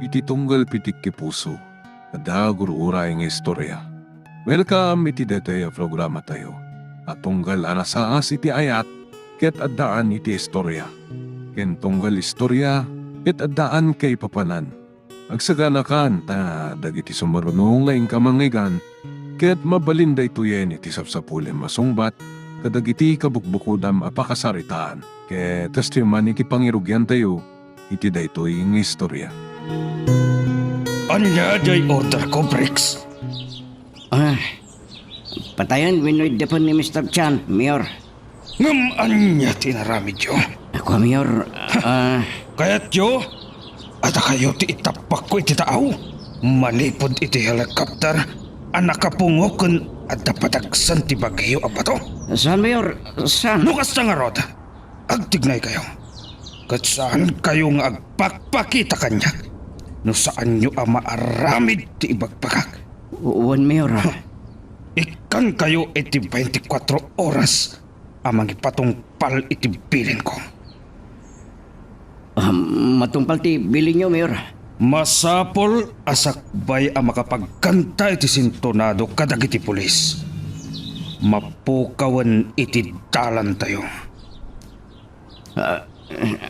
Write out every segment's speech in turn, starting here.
iti tunggal pitik ki puso, ada gurura ng istorya. Welcome iti detaya programa tayo. At tunggal anasaas iti ayat, ket addaan iti istorya. Ken tunggal istorya, ket addaan kay papanan. Agsaganakan ta dagiti sumarunong laing kamangigan, ket mabalinday tuyen iti sapsapulem masungbat, kadagiti kabukbukudam apakasaritaan. Ket testimony iti pangirugyan tayo, iti daytoy ng istorya. Anya day order ko, Briggs? Patayan winoy depon ni Mr. Chan, Mayor. Ngam anya tinaramid yo. Ako, Mayor, Kaya't yo, ata kayo ti itapak ko iti taaw. Malipod iti helicopter, anak kapungo kun at napatagsan ti bagyo abato. saan, Mayor? Saan? Lukas na nga rod, agtignay kayo. Kat saan kayo nga agpakpakita kanya? No saan nyo maaramid ti ibagpakak? Uwan, Mayor. Ikan kayo iti 24 oras amang ipatungpal iti bilin ko. Matumpal ti bili nyo, Mayor. Masapol asakbay ang makapagkanta iti sintonado kadag iti pulis. Mapukawan iti dalan tayo.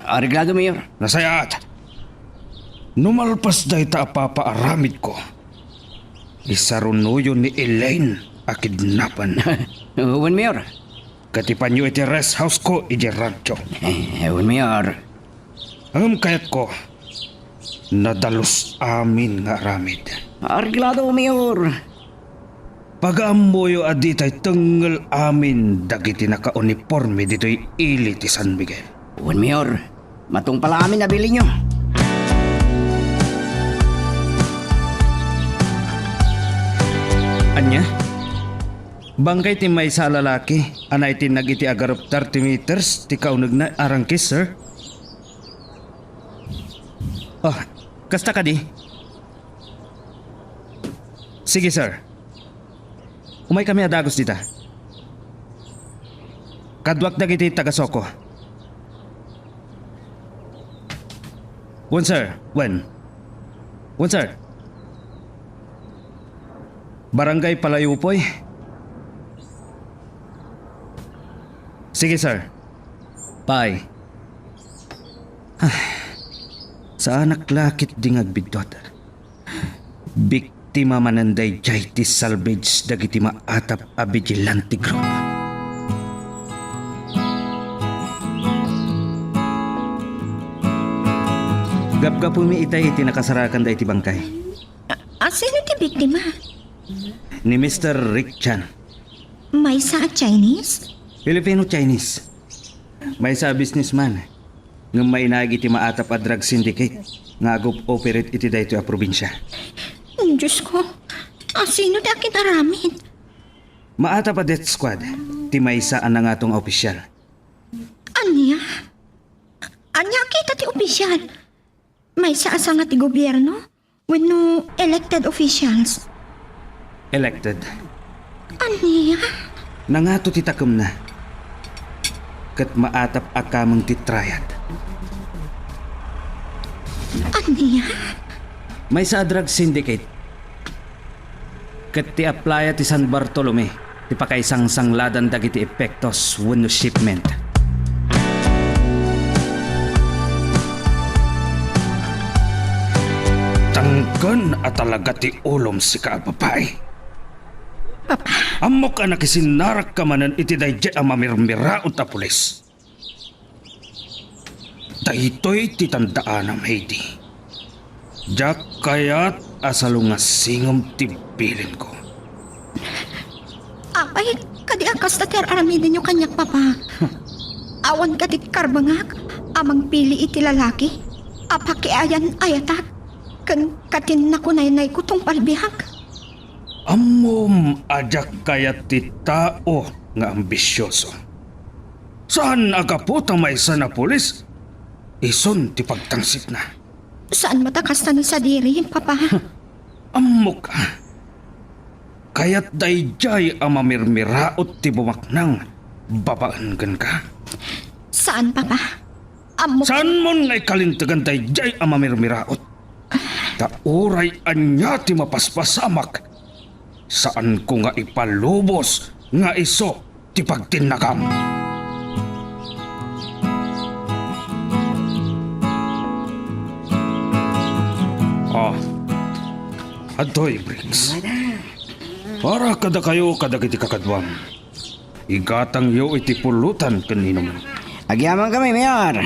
Ariglado, Mayor. Nasayaat. Numalpas dahi ta apapaaramid ko. Isarunuyo ni Elaine a kidnapan. Uwan, Mayor. Katipan nyo iti rest house ko iti radyo. Uwan, Mayor. Ang kayat ko, nadalos amin nga aramid. Ariglado, Mayor. Pag-amoyo aditay tunggal amin dagiti naka-uniforme dito'y ili ti San Miguel. Uwan, Mayor. Matumpal amin na bili nyo. Anya? Bangkay ti may sa lalaki, anay ti nagiti agarop 30 meters, ti kaunag na arangkis, sir? Oh, kasta ka di? Sige, sir. Umay kami adagos dita. Kadwak dagiti tagasoko. One, sir. When? One, sir. Barangay Palayupoy. Sige, sir. Bye. Sa anak lakit ding agbidot. Biktima mananday jay ti salvage dagiti maatap a vigilante group. Gapgapo mi itay iti nakasarakan da iti bangkay. Sino ti biktima? Ni Mr. Rick Chan. May sa Chinese? Filipino-Chinese. May sa businessman. Nga may naagi iti maatap a drug syndicate. Nga agop-operate iti dayto a probinsya. Diyos ko, sino di akin aramid? Maatap a death squad. Ti may sa anang atong opisyal. Anya? Anya kita ti opisyal? May sa asa nga ti gobyerno? Wenno elected officials? Elected. Anya? Nangato ti takem na. Kat maatap akamang ti triad. Anya? May sa drug syndicate. Kat ti aplaya ti San Bartolome. Ti pakaisang sangladan dagiti epektos wenno shipment. Tanggan at talaga ti ulom si kaapapay. Amok anak isinarak ka manan iti dayjay ang mamirmiraot a pulis. Daytoy ti tandaan am Heidi. Diyak kayat asalungas singom ti bilin ko. Apay, kadi akas na ter aramidin yung kanyak papa. Awan kadit karbangak, amang pili iti lalaki. Apakiayan ayatak. Kan katin na kunay-nay kutong palbihak. Amom ajak kayat ti tao nga ambisyoso. Saan agapot ang may isa na pulis? Ison ti pagtangsit na. Saan matakas na ni sa diri, papa? Amok ka. Kaya't dayjay ang mamirmiraot ti bumaknang babaan ka. Saan, papa? Amo... Saan mon ngay kalintagan dayjay ang mamirmiraot? Ta oray anya ti mapaspasamak. Saan ko nga ipalubos nga iso ti pagtinakam. Adoy, Briggs. Para kada kayo kada kiti kakadwam. Igatang yo iti pulutan kanino man. Agyaman kami, Mayor.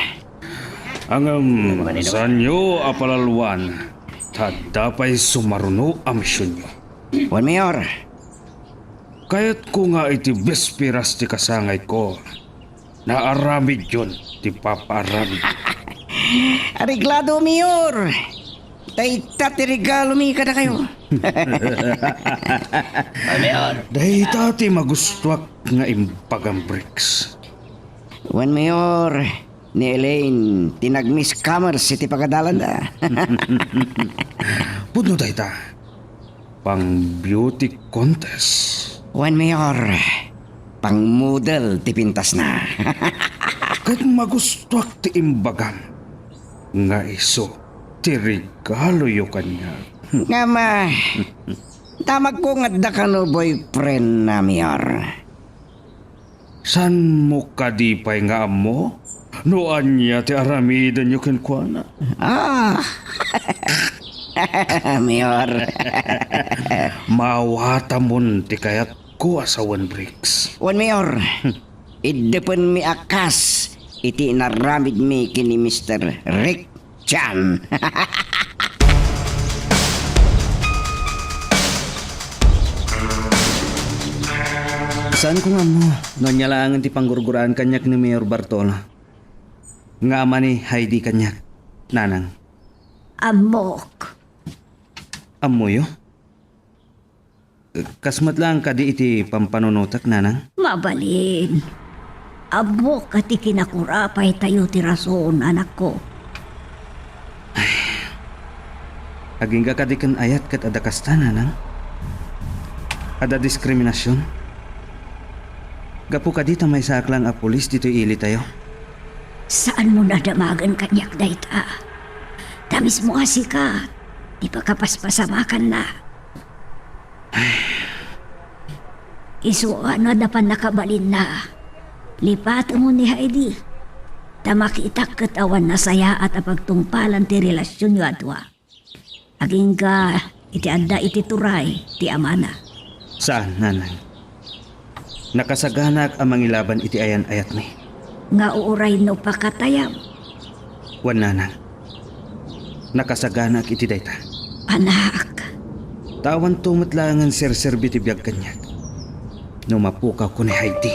Ang sanyo apalaluan. Tadapay sumaruno ang misyon nyo. Juan Mayor. Kaya't ko nga iti bespiras ti kasangay ko. Naaramid yun, ti papaaramid. Ariglado, Mayor. Tay regalo mi kada kayo. Dahi tati magustuak nga impagang Briggs. Juan Mayor, ni Elaine, tinag-miss commerce iti pagadalan da. Pudno dahi ta. Pang beauty contest. Juan Mayor, pang model ti pintas na. Kahit magustuak ti imbagam. Nga iso, ti regalo yo kanya. Nga ma, tamag ko nga da ka no boyfriend na, Mayor. San mo kadipay nga amo? Noan niya ti aramidan yo kenkwana. Ah, Mayor. Mawata mon ti kayat ko asawan Briggs. Juan Mayor, idepen mi akas iti naramid mi kini Mr. Rick Chan. Saan ko nga mo? Nonya lang ti panggurguraan kanyak ni Mayor Bartolo. Nga ama ni Heidi kanyak. Nanang. Amok. Amoyo? Kasmat lang kadi iti pampanunutak, nanang. Mabalin. Abok at ikinakurapay tayo ti rason, anak ko. Aging ka kadi kan ayat kat adakasta, nanang. Ada diskriminasyon. Gapu kadi tamay saklang a pulis dito ili tayo. Saan mo nadamagan kanyak dayta? Tamis mo kasi ka. Di pa kapaspasamakan na. Isuan na dapan nakabalin na. Lipat mo ni Heidi. Tamakita katawan na saya at apagtungpalan ti relasyon nyo atwa. Aging ka iti anda iti turay ti amana. Saan, nanang? Nakasaganak ang mangilaban iti ayan ayat mi. Nga uuray no pakatayam. Wan, nanang. Nakasaganak iti dayta. Anak. Tawan tumatlangan serserbi ti biyag kanyak. No mapukaw ko ni Heidi.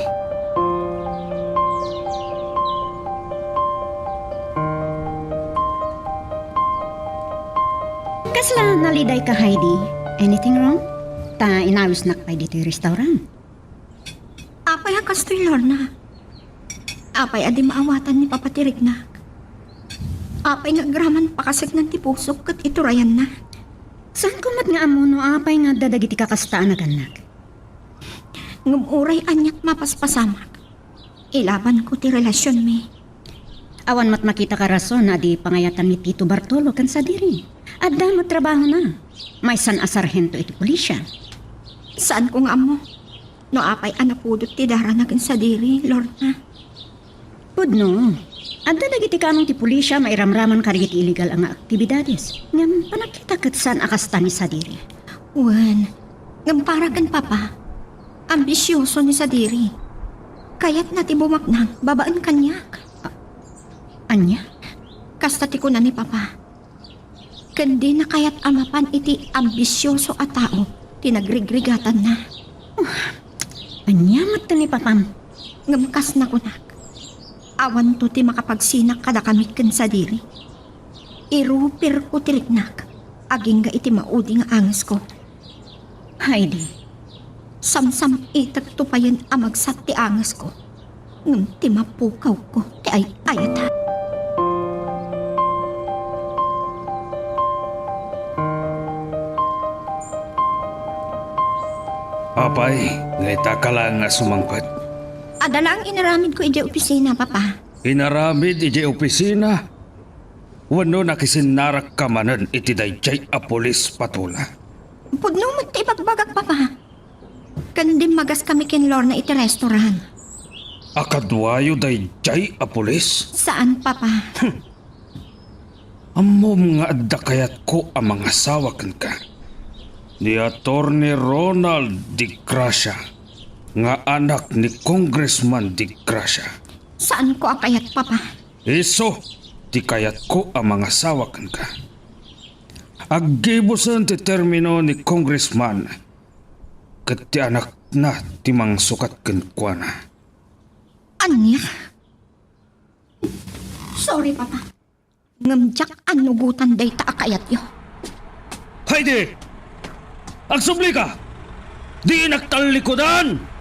Kasla naliday ka, Heidi. Anything wrong? Ta inawis nakpay dito yung restaurant. Apay kastoy, Lorna. Apay adi maawatan ni papatirik na. Apay nagraman pakasig ng tipusok kat iturayan na. Saan kumat nga amo no apay nga dadagiti kakastaan na ganak? Ngumuray anyak mapaspasamak. Ilaban ko ti relasyon mi. Awan mat makita ka rason na di pangayatan ni Tito Bartolo kan sa diri. At damot trabaho na. May san a sarhento iti pulisya. Saan ko nga mo? No apay anapudot ti daranagan sa diri, Lorna. Pudno. At dadagiti kanong ti pulisya mairamraman karigit illegal ang aktibidades. Ngam panakita kat san akasta ni sa diri. Wen, ngamparagan papa. Ambisyoso ni sa diri. Kaya't nati bumaknang babaan kanyak. Anya? Kasta ti ko na ni papa. Kandi na kaya't amapan iti ambisyoso at tao. Tinagrigrigatan na. Anya mat ni papam? Ngamkas na kunak. Awan to ti makapagsinak kada kamit kan sa diri. Irupir ko tiriknak. Aging ga iti maudi nga angas ko. Heidi. Samsam itat tupayan amagsat ti angas ko. Ngam ti mapukaw ko ti ayat ha. Apay, ngayta ka lang nga sumangkat. Adala ang inaramid ko iti opisina, papa. Inaramid iti opisina. Wano nakisinarak ka manan iti dayjay a pulis patula. Pudno mo ti ibagbagak, Papa. Kandim magas kami kinlor na iti restaurant. Akadwayo dayjay a pulis? Saan, Papa? Amom nga adda kayat ko ang mga sawakan ka. Ni Attorney Ronald Di Gracia, nga anak ni Congressman Di Gracia. Saan ko akayat, Papa? Iso, di kayat ko ang mga sawakan ka. Aggibusan ti termino ni Congressman, kat ti anak na timang sukat kenkwana. Anya? Sorry, Papa. Ngamjak anugutan day ta akayat yo. Haydi! Agsubli ka! Di nagtalikodan!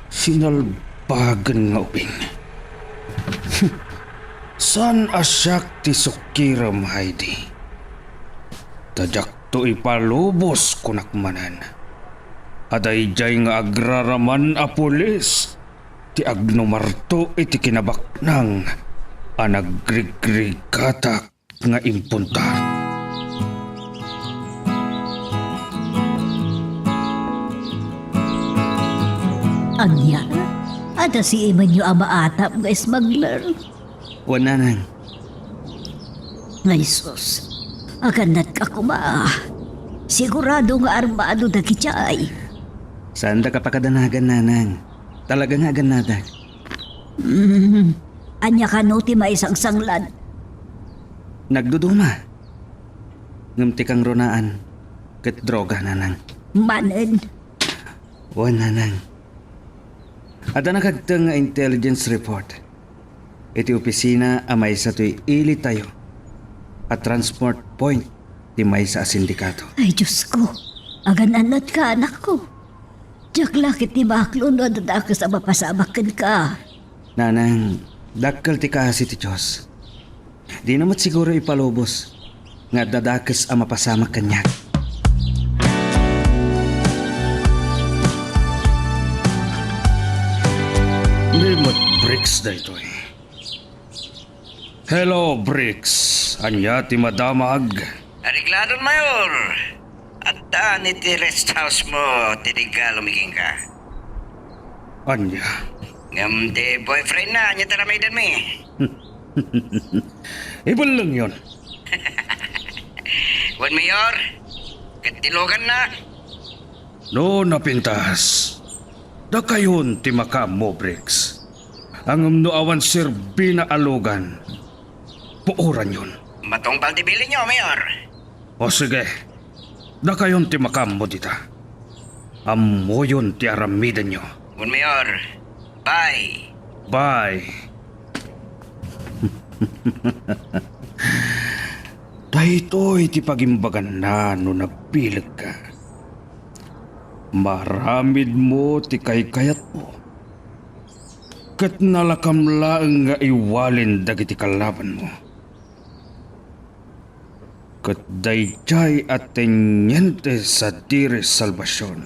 Sinalbagan nga uping. San asyak ti sukiram, Heidi? Tadyak to ipalubos kunakmanan. Aday jay nga agraraman a pulis. Ti agnumarto iti kinabaknang anagrigrigatak nga impunta. Anya, ada si iman nyo ang maatap nga smuggler. Wala nang. Ngay sus, aganat ka kuma. Sigurado nga armado na kitay. Saan da kapakadanagan nanang? Talaga nga ganadag. Anya ka no ti may isang sanglan. Nagduduma. Ngamti kang ronaan. Kat droga nanang. Manen, Wala nanang. Ada nakagtang nga intelligence report. Iti opisina amay sa tuy ili tayo. At transport point ti may sa sindikato. ay Diyos ko. Agananat ka anak ko. Diyak lakit ni Baklo no dadaka sa mapasamakan ka. Nanang, dakkel ti kasi ti Diyos. Di namat siguro ipalubos. Nga dadakes ang mapasama kanya. Limot Bricks na ito eh. Hello, Bricks. Anya ti madamag. Arigladon, Mayor. At daan iti rest house mo, tiniga lumiging ka. Anya. Ngam di boyfriend na, anya taramaidan mi. Ibon lang yun. Wan, Mayor. Katilogan na. No napintas. Da kayon ti makam mo, Bricks. Ang umnuawan sirbi na alugan. Puuran yun. Matungpal ti bili nyo, Mayor. O sige. Da kayon ti makam mo dita. Amo yun ti aramidan nyo. Wan, Mayor. Bye. Bye. Dahito'y ti pagimbagan na no napilag ka. Maramid mo ti kaykayat mo. Kat nalakamlaang nga iwalin dagiti kalaban mo. Kat dayjay at tenyente sa dire salvasyon.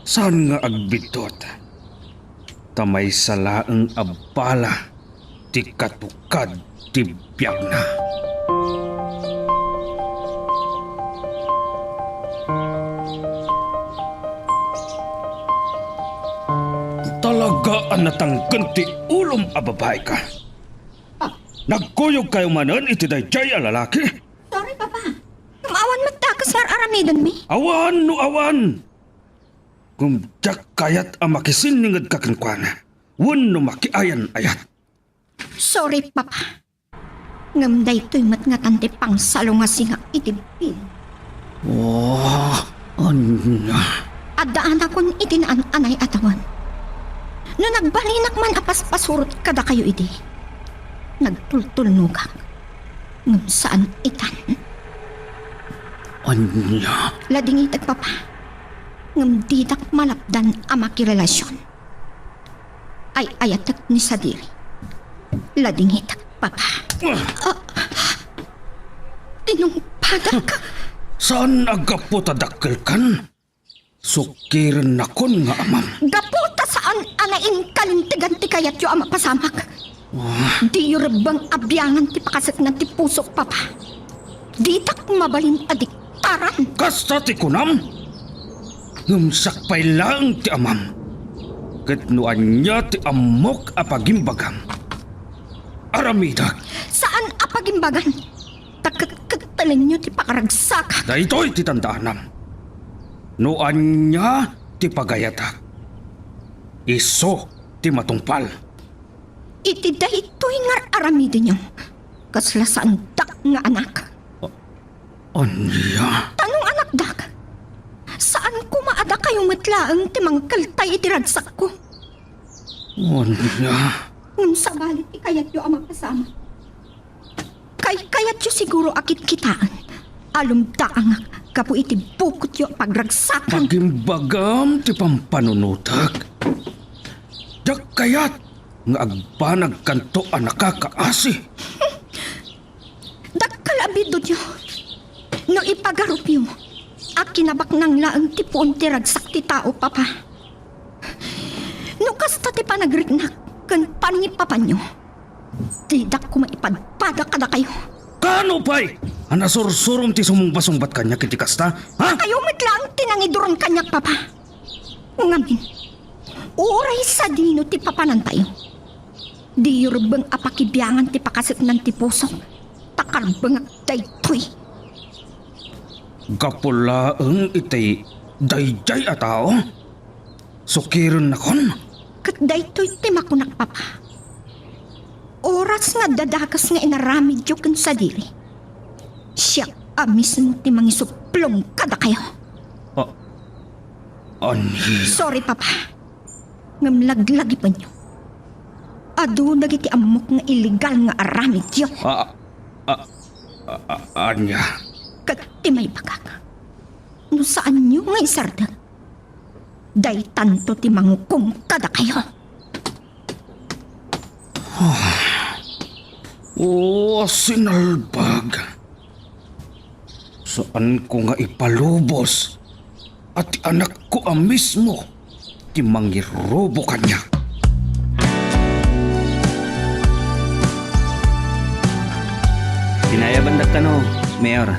Saan nga agbitot? Tamay salaang abala ti katukad ti biyag na. Talaga ang natanggan ti ulom a babae ka. Nagkuyog kayo manan iti dayjay a lalaki. Sorry, Papa. Maawan magtakas sar aramidon mi. Awan no awan. Kung jak kayat ang makisiningad kakenkwana, wan no makiayan ayat. Sorry, Papa. Ngam daytoy matngatan ti pang salo nga singa itibid. Oh, anya. Addaan akon itinaan anay atawan. No nagbalinak man apas pasurot kada kayo iti. Nagtultulnugak. Ngam saan itan? Anya. Lading itag, Papa. Ngam didak malapdan ang makirelasyon. Ay ayatak ni Sadiri. Lading itag, Papa. Tinungpadak ka. Saan agapotadakkel kan? Sukiran na kon nga amam. Gaputa saan anain kalintigan ti kayat yu ama pasamak. Di yu rebang abyangan ti pakasit na ti pusok papa. Di tak mabalin adiktaran. Kasta ti kunam. Ngumsakpay lang ti amam. Ketnuan niya ti amok apagimbagang. Aramidag. Saan apagimbagan? Takatalen nyo ti pakaragsak. Daytoy ti tandaanam. Nuan niya ti pagayatak. Iso ti matungpal. Iti daytoy nga aramidin nyo. Kasla saan dak nga anak. Anya? Tanong anak dak. Saan kumaada kayo matlaang ti mangkaltay iti ragsak ko? Anya? Unsa balit ti kayat yu ama kasama. Kayat yu siguro akit kitaan. Alumdaang kapo iti bukot yu pagragsakan. Pagimbagam ti pampanunutak. Dak kayat nga agbanag kanto ang nakakaasi. Dakkalabido nyo. No ipagarup yu. Akinabak nang laang tipuon ti ragsak ti tao, papa. No kasta ti panagriknak kan panipapan nyo. Didak ko maipadpada kada kayo. Kano pa'y? Anasursurom ti sumumbasumbat kanya kiti kasta, ha? Kayo mitlaang tinangiduron kanyak, papa. Ngamin, uray sa dino ti papanan tayo. Di yurbang apakibyangan ti pakasit ng ti pusok. Takarbang daytoy. Gapulaang itay dayjay a tao? Sukiron na kon? Kat daytoy ti makunak, papa. Oras nga dadakas nga inaramid yu kan sa dili. Siya mismo ti mangisuplong kada kayo. Anhi? Sorry, papa. Ngamlaglagi pa nyo. Ado nagiti amok nga illegal nga aramid yu. Anya? Kat ti may bagag. No saan nyo nga isardag? Day tanto ti mangukom kada kayo. Sinalbag. Saan ko nga ipalubos? At ti anak ko mismo, ti mangirobo kanya. Pinayabandag ka no, Mayor.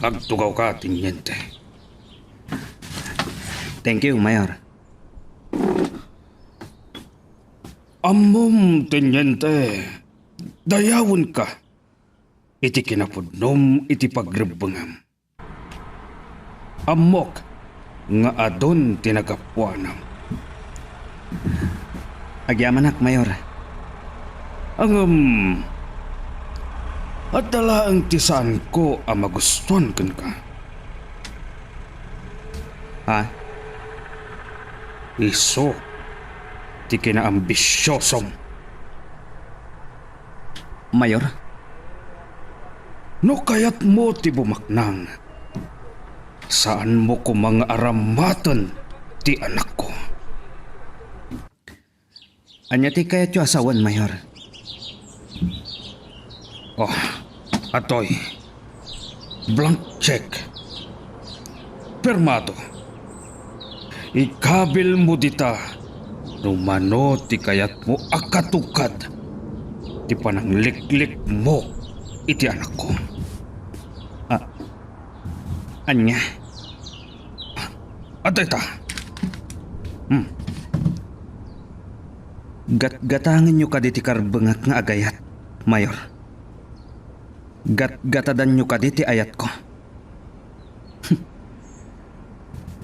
Agtugaw ka, tinyente. Thank you, Mayor. Amom, tinyente. Dayawon ka. Iti kinapudnom, iti pagrebengam. Amok, nga adon tinagapuanam. Agyamanak, Mayor. Ang at dala ang tisan ko ang magustuhan kan ka. Ha? Iso, ti kinaambisyosom. Mayor? No kayat mo ti bumaknang. Saan mo ko mga aramatan ti anak ko? Anya ti kayat yu asawan, Mayor? Oh, atoy. Blank check. Permado. Ikabil mo dita. Rumano ti kayat mo akatukad. Ti panangliklik mo iti anak ko. Anya? Atay ta. Gatgatangin nyo ka di ti karbengak nga agayat, Mayor. Gatgatadan nyo ka di ti ayat ko.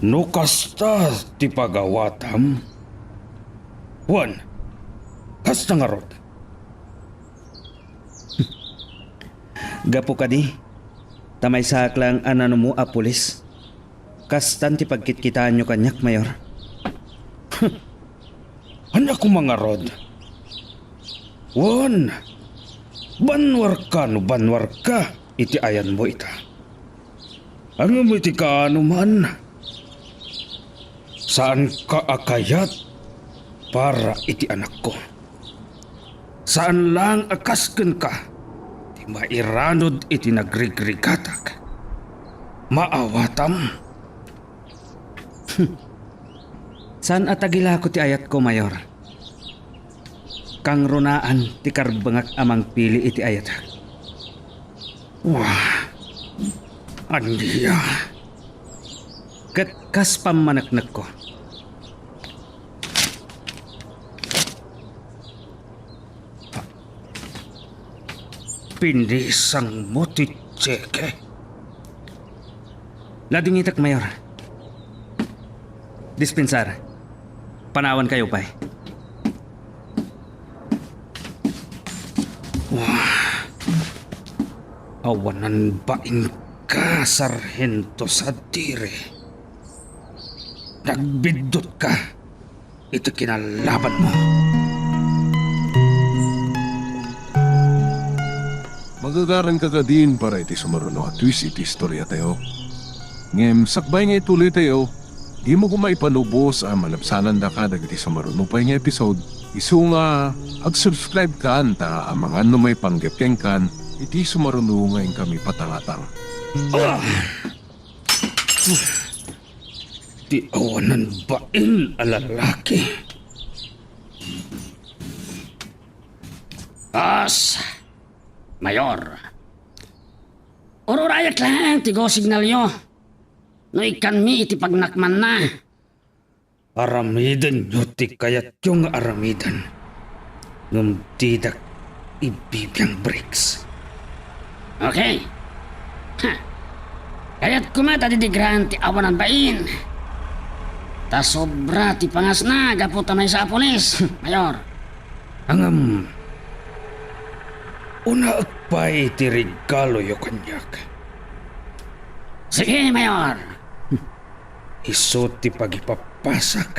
No kasta ti pagawatam. Juan, kasta nga rod. Gapo ka di. Tamay saklang anano mo a pulis. Kastan ti pagkitkitaan nyo kanyak, Mayor. Anak ko mga rod. Juan, banwar ka no banwar ka. Iti ayan mo ita. Ang iti ka ano man. Saan ka akayat para iti anak ko? Saan lang akasken ka? Di mairanod iti nagrigrigatak. Maawatam. San atagila ko ti ayat ko, Mayor? Kang runaan ti karbangak amang pili iti ayat. Wah. Andiya. Kat kas pamanaknak ko. Pinisang mo ti tseke. Lading itak, Mayor. Dispensar. Panawan kayo, pay. Awanan baing ka, Sarhento Sadire. Nagbidot ka. Ito kinalaban mo. Magagaran ka din para iti sumaruno at twist iti istorya tayo. Ngem, sakbay nga ituloy tayo. Di mo kumay panubos ang malapsanan da ka dagiti sumaruno pa nga episode. Isu nga, ag-subscribe ka anta ang mga may panggapkeng kan iti sumaruno ngayon kami patangatang. Di awanan baing alalaki. Os, Mayor. Ururayat lang, tigo signal nyo. No ikan mi iti pagnakman na. Aramidan nyo ti kayat yung aramidan. Ngam tidak ibibiyang bricks. Okay. Ha. Kaya't kumata didigrahan ti awanan bain. Ta sobra ti pangas na, gaputa may sa pulis, Mayor. Angam, una agpay ti regalo yo kanyak. Sige, Mayor. Iso ti pagipapasak.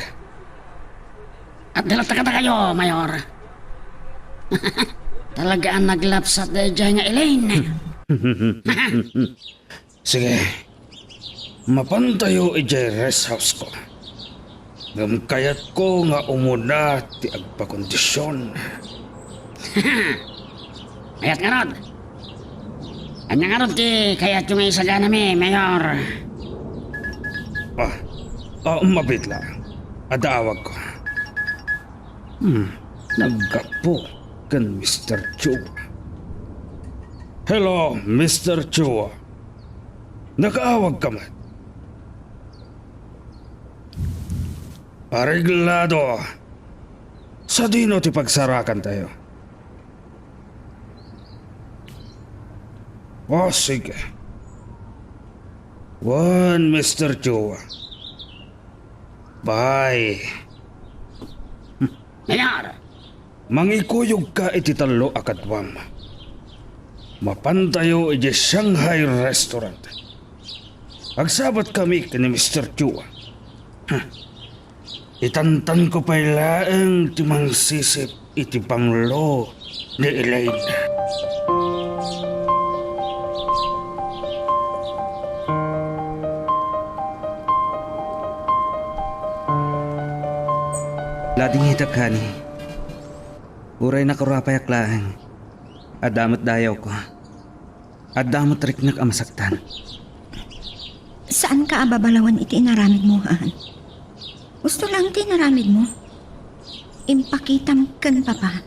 At dalata kayo, Mayor. Talagaan naglapsat na dyan nga Elaine. Sige, mapantayo ijay rest house ko. Ngam kayat ko nga umuna ti agpakondisyon. Kayat nga rod. Anya nga rod ti kayat yung isa dyan namin, Mayor. Mabit lang. Adawag ko. Naggapo kan Mr. Chua. Hello, Mr. Chua. Nakaawag ka man. Areglado. Sa dino ti pagsarakan tayo. Sige. One, Mr. Chua. Bye. Mayor. Mangikuyog ka iti talo akadwam. Mapantayo iti Shanghai Restaurant. Agsabat kami ni Mr. Chua. Itantan ko pa'y laeng timang sisip iti panglo ni Elaine. Lading itak, Hani. Uray na karapay aklaan. Adamot dayaw ko. Adamot riknak amasaktan. Saan ka ababalawan iti inaramid mo, Han? Gusto lang ti inaramid mo. Impakitam kan papa.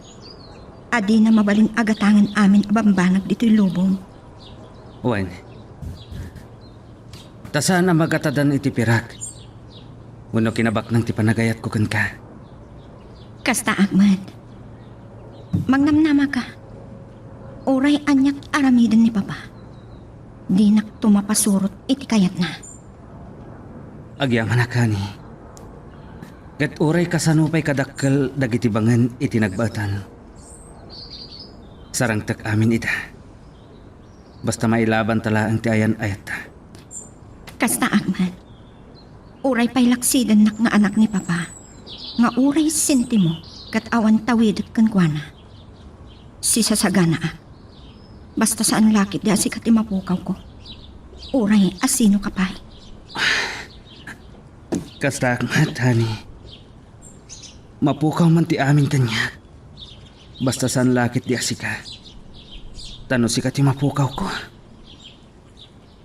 Adi na mabalin agatangan amin abambanag dito'y lubong. Wan. Tasan na magatadan iti pirak. Uno kinabak ng ti panagayat ko kan ka. Kasta Ahmad. Magnamnama ka. Uray anyak aramidan ni papa. Di nak tumapasurot iti kayat na. Agyaman na, Hani. Kat uray kasanupay kadakkel dagiti bangan iti nagbatan. Sarangtak amin ita. Basta mailaban tala ang ti ayan ayat. Kasta Ahmad. Uray pa'y laksidan nak nga anak ni papa. Nga uray sinti mo kat awan tawidot kan kuana. Si sasagana basta saan lakit di asi kati mapukaw ko. Uray asino ka pa'y. Kasta Ahmad, Hani. Mapukaw man ti amin kanya. Basta saan lakit di asi ka. Tano si kati mapukaw ko.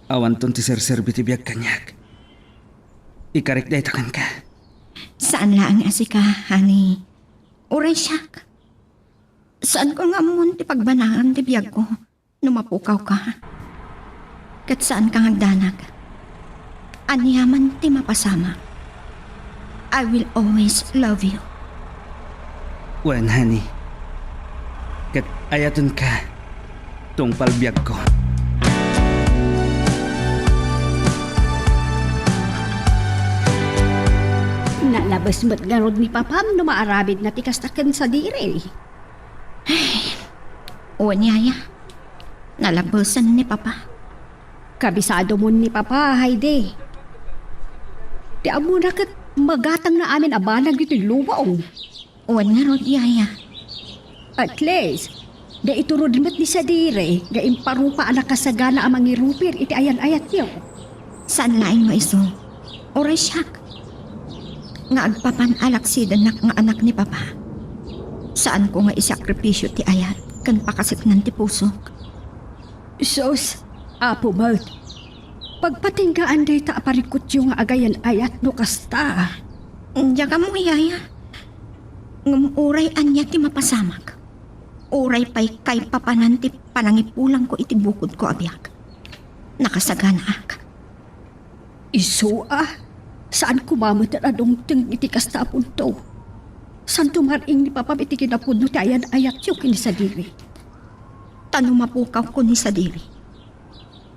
Awan ton ti serserbi ti biyag kanyak. Ikarik da itakan ka. Saan lang asika, honey? Uray siyak. Saan ko nga mo ti pagbanangan ti biyag ko no mapukaw ka? Kat saan ka hagdanag? Anyaman ti mapasama. I will always love you. Wen, honey. Kat ayaton ka. Tong palbiyag ko. Nalabas mo't garod ni Papam no maarabid na tikastakan sa dire. O niyaya, nalabasan ni Papa. Kabisado mo ni Papa, Hayde. Di amo na kat magatang na amin abanag dito'y luwaong. O nga rod yaya. At least, da iturod mo't ni sa dire, da imparupa anak kasagana amang irupir iti ayan-ayat niyo. Saan laing mo iso? Oray siyak. Nga agpapan alaksidan na nga anak ni Papa. Saan ko nga isakripisyo ti ayat kan pakasitnan ti pusok. Sos, Apo Bert. Pagpatinggaan day ta aparikot yung agayan-ayat no kasta. Diya ka mo yaya. Ngam uray anya ti mapasamak. Uray pa'y kay papanan ti panangipulang ko iti bukod ko abyak. Nakasagana ak. Iso saan kumamot na adong iti kasta apunto? San tumaring ni Papa iti kinapudno ti ayan-ayat yung kinisadiri? Tano mapukaw ko ni sadiri.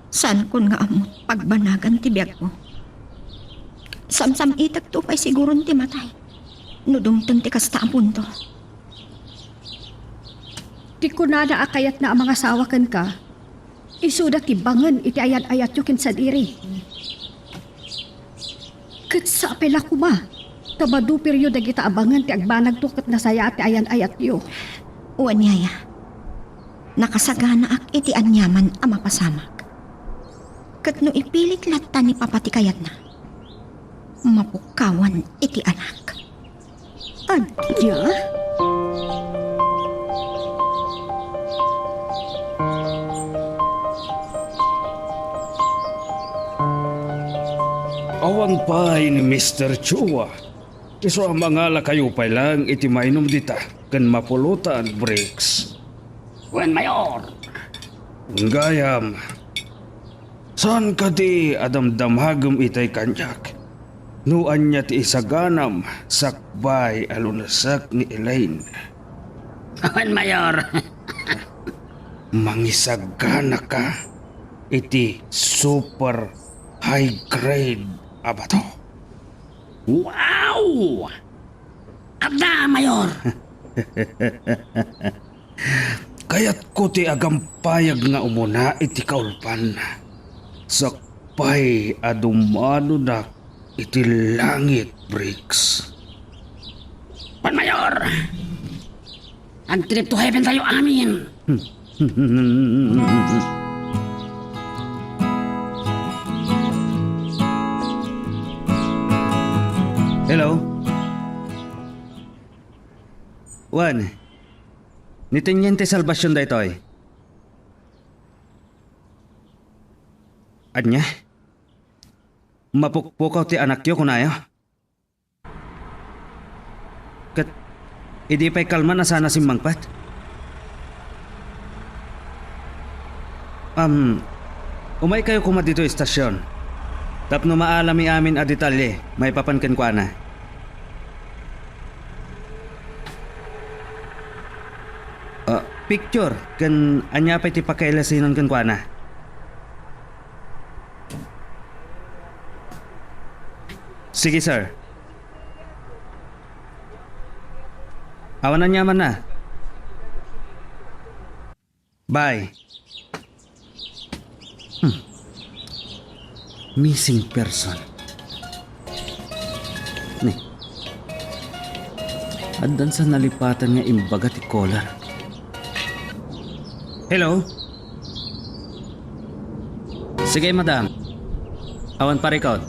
Saan kon nga amot pagbanagan ti biyag ko? Samsam itag to pa'y siguro ti matay. Nudumtang ti kasta apunto. Di ko na naakayat na ang mga sawakan ka. Isuda ti bangan iti ayan-ayat yung kinsadiri. Kat sa apela ko ma. Tabado peryo da kita abangan ti agbanag to kat nasaya ti ayan-ayat yo. Uwan yaya. Nakasagana ak iti anyaman ang mapasamak. Kat no ipilit lata ni Papa ti kayat na. Mapukawan iti anak. Adya? Awan pa ni Mr. Chua. Iso ang mga kayo pa lang iti mainom dita kan mapulutan bricks. Wen Mayor. Gayam. Saan ka di adamdamhagam itay kanyak? Nuan niya ti isaganam sakbay alunasak ni Elaine. Wen Mayor. Mangisagana ka iti super high grade abato. Wow! Abda, Mayor. Kaya't ko ti agampayag nga umuna iti kaulpan. Sakpay adumano na iti langit bricks. Wen Mayor. Ang trip to heaven tayo amin. Hello? Juan, ni Teniente Salvacion da ito'y. Anya? Mapukpukaw ti anak yo kunayo? Kat, idi pa'y kalma na sana si Mangpat? Umay kayo kuma dito istasyon. Tapno maalami amin a detalye, may papankan ko na. Picture, kan anya pa iti pakailasinan kan ko na. Sige sir. Awan na nyaman na. Bye. Missing person. Ni. Addan sa nalipatan nga imbaga ti collar. Hello? Sige, madam. Awan pa record.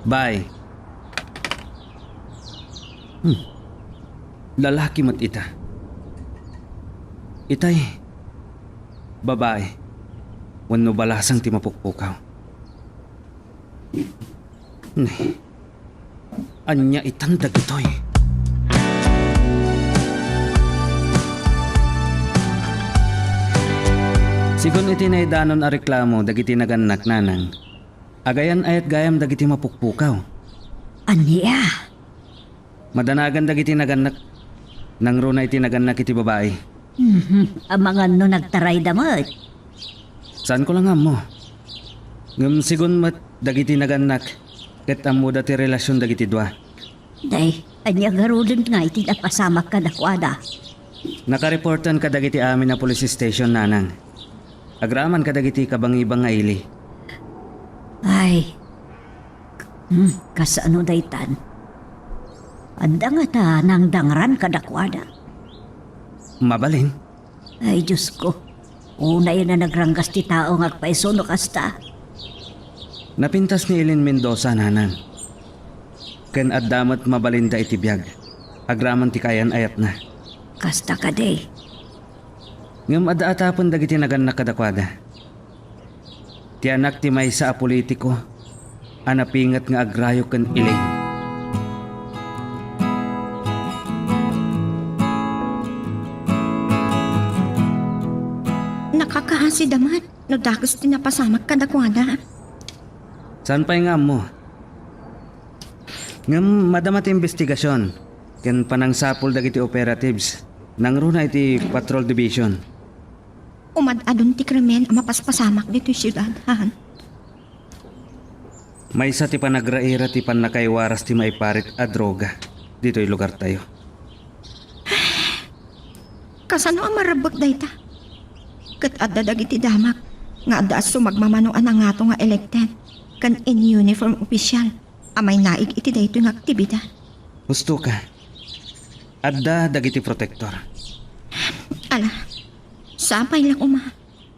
Bye. Lalaki mat ita. Itay. Babae. Wano balasang ti mapukpukaw. Nay, anya itandag ito'y. Sigun iti naidanon a reklamo dagiti naganak nanang. Agayan ayat gayam dagiti mapukpukaw. Aniya, Madanagan dagiti naganak. Nang runa iti naganak iti babae. ang mga no nagtaray damot. Saan ko lang mo? Ngam sigun mat dagiti naganak. Ket amo dati relasyon dagiti dua. Day, anya garudin nga iti napasamak ka dakwada. Nakareportan ka dagiti amin na police station nanang. Agraman ka dagiti kabangibang nga ili. Ay, kasano daytan? Anda nga ta nang dangran ka dakwada. Mabalin. Ay, Diyos ko. Una yun na nagranggas ti tao ngagpaiso no kasta. Napintas ni Elin Mendoza nanang. Ken addamat mabalinda iti biyag. Agraman ti kayan ayat na. Kasta ka day. Ngam adaatapon dagiti naganak kadakwada. Ti anak ti maysa a politiko. Anapingat nga agrayo ken Elaine. Nakakaasi damat. No dagos tinapasamak ka dakwada. Saan pa'y nga mo? Ngam madamat investigasyon. Ken panang sapol dagiti operatives. Nang runa iti patrol division. Umad-adon ti krimen ang mapaspasamak dito yung syudadahan. May isa ti panagraira ti panakaiwaras ti maiparit a droga. Dito'y lugar tayo. Kasano ang marabot dayta? Kat addadag iti damak. Nga addaas sumagmamanoan ang nga nga elected. Kan in uniform opisyal. Amay naig iti dayto yung aktibidad. Gusto ka. Adda dagiti protector. Ala, sapay lang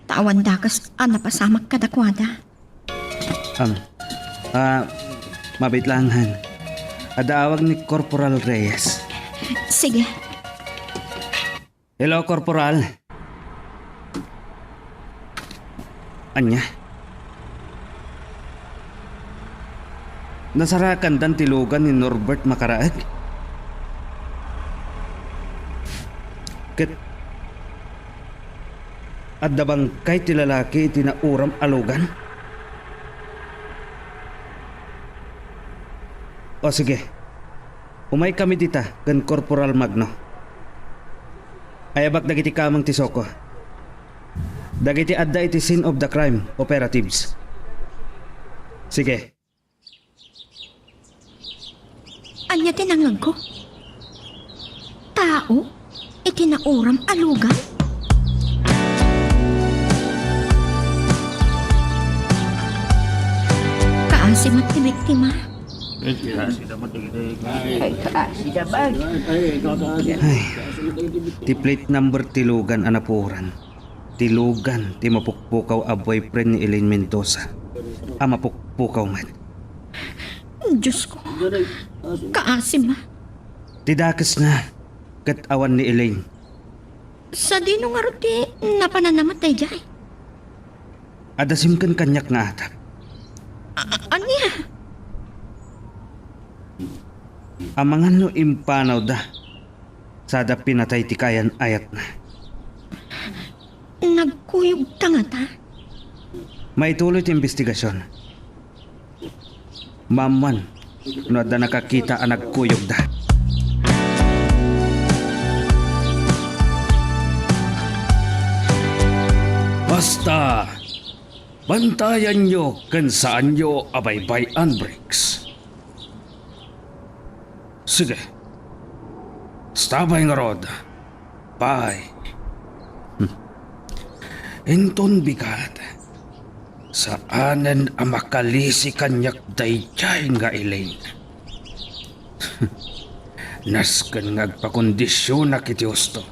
tawan dakas ang napasamak kadakwada. Mabait lang han. Adaawag ni Corporal Reyes. Sige, Hello, Corporal. Anya? Nasarakan dan tilugan ni Norbert Makaraag? Ket adda bang kay ti lalaki iti nauram alugan? O sige, umay kami dita gan Corporal Magno. Ayabak dagiti kamang tisoko. Dagiti adda iti scene of the crime operatives. Sige. anya tinangag ko? Tao? Itinauram alugan? Kaasim at ti biktima. Ti plate number tilugan anapuran. Tilugan ti mapukpukaw a boyfriend ni Elaine Mendoza. A mapukpukaw man. Diyos ko. Kaasim ah. Tidakas na kat awan ni Elaine. Sa dino nga ti napananamatay jay. Adasim kan kanyak nga atap. Anya? Amangan no impanaw da. Sada pinatay ti kayan ayat na. Nagkuyog tanga ta. Maituloy ti investigasyon. Maman, no da nakakita ang nagkuyog da. Basta, bantayan nyo kung saan nyo abaybayan, Briggs. Sige. Stabay nga rod. Bye. Enton bigat. Saanen ang makalisi kanyak dayjay nga Elaine. Nasken ngagpakondisyon na kiti husto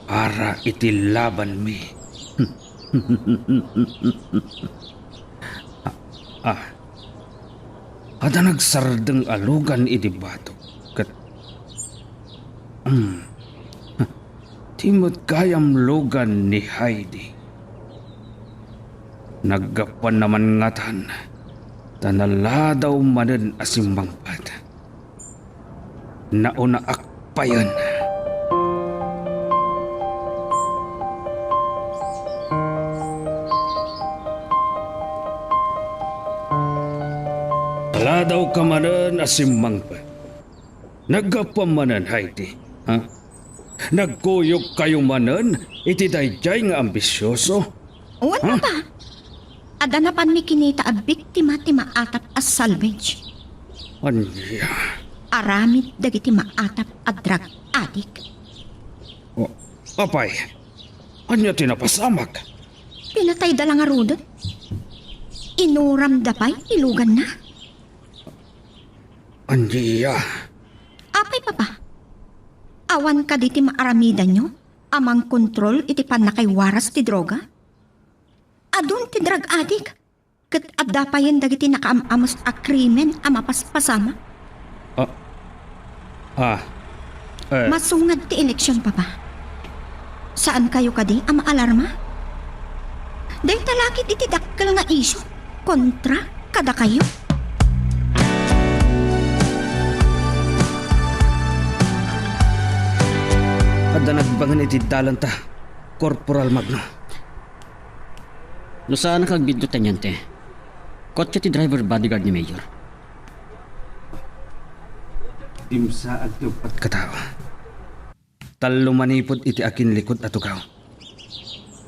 para itilaban mi. Ada nagsardeng alugan iti batok kat timot kayam lugan ni Heidi. Naggapan naman ngatan. Tanala daw manen asimbang pad. Nauna akpayan. Tala daw ka manen asimbang pad. Nagapamanan, Heidi. Ha? Nagkuyog kayo manen, iti dayjay nga ambisyoso. Uwan pa. Adanapan mi kinita a biktima ti maatap as salvage. Anya. Aramid dagiti maatap a drug addict. O, apay, anya tinapasamak? Pinatay da lang arudot. Inuram da pa'y ilugan na. Anya. Apay papa. Awan ka diti maaramidan nyo. Amang kontrol iti panakaywaras ti droga. Adun ti drug addict. Kat adda pa yan dagiti nakaamamos a krimen a mapaspasama. Masungad ti eleksyon papa. Saan kayo kadi a maalarma? Dahil talakit iti dakkel nga isyo kontra kada kayo. Adda nagbangan iti dalanta, Corporal Magno. No saan kag bidyo tanyante? Kotse ti driver bodyguard ni Mayor. Imsa at yupat katao. Talo manipod iti akin likod at ugaw.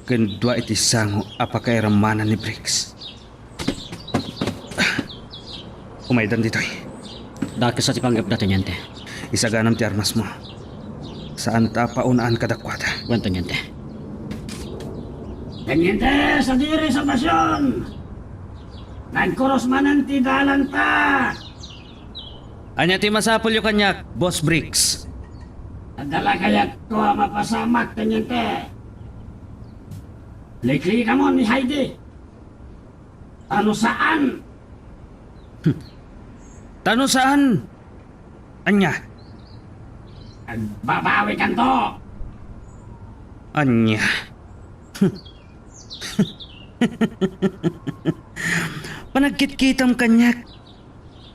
Kendwa iti sango apakairamana ni Briggs. Umaydan ditoy. Dakis sa ti panggap na tanyante. Isaganam ti armas mo. Saan ta paunaan kadakwata? Wan tanyante. Tanyante, sa diri sa pasyon! Nagkuros manan ti dalan ta! Anya ti masapol yung kanyak, Boss Briggs. Adala kayat ko mapasamak, tanyante. Likli ka mo ni Heidi. Ano saan? Tano saan? Anya? Babawi kan to. Anya? Panagkit-kitam kanyak.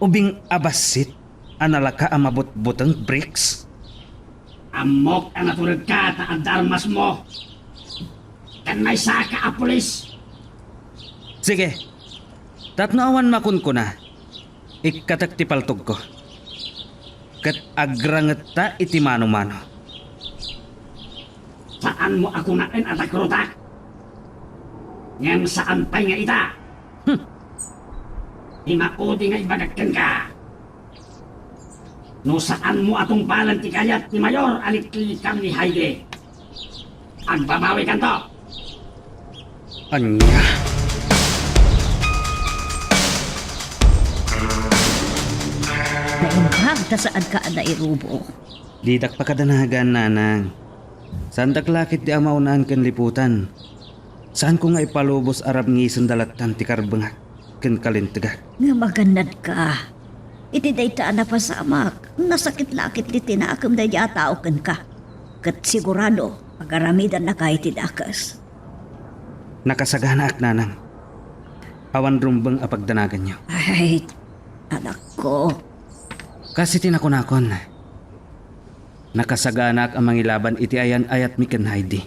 Ubing abasit. Analaka ang mabut-butang Briggs. Amok ang natulad ka at darmas mo. Kan may saka a pulis. Sige. Tatnaawan makun ko na. Ikatak ti paltog ko. Kat agranget ta iti mano-mano. Saan mo ako nain at akrutak? Ngem saan pa'y nga ita? Imaudi nga ibagagkan ka. No saan mo atong balan ti kayat ni Mayor aliklikam ni Heidi. Agbabawi kan to. Anya? Naimbag ta saan ka na irubo. Didak pa kadanagan, nanang. Saan taklakit di amaunaan kan liputan? Saan ko nga ipalubos arab ng isang dalatan ti karbangak kan kalintagak? Nga magandad ka. Iti dayta na pasamak. Nasakit-lakit di tinakam na yatao kan ka. Kat sigurado, pagaramidan na kahit tidakas. Nakasagana ak, nanang. Awan rumbang apagdanagan nyo. Ay, anak ko. Kasi tinakunakon. Nakasagana ak ang mangilaban iti ayan ayat mi ken Heidi.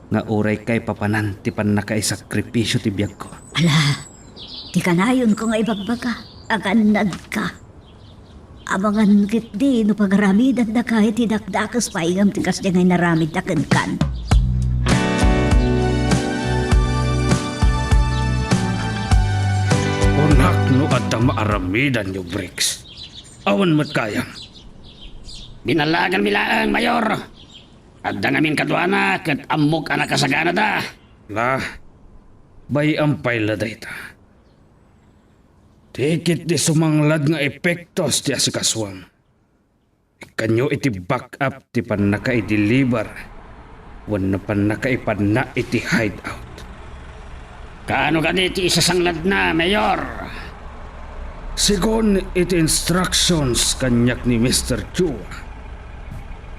Nga uray kay papanan ti pan nakaisakripisyo ti biyag ko. Ala, di kanayon ko nga ibagbaga. Aganad ka. Abangan kit di no pagaramidan na kahit tinakdakas paingam tikas di ngay naramid na kan. Unak no at maaramidan nyo, Briggs. Awan mat kayam. Binalagan milaan, Mayor. At dangamin kadwana kat amok anak kasagana da. La, bay ang payla dayta. Tikit di sumanglad nga epektos ti asikaswam. Kanyo iti back up ti pan naka-i-deliver. Wan na pan naka-ipad na iti hideout. Kaano ka di isasanglad na, Mayor? Sigon iti instructions kanyak ni Mr. Chua.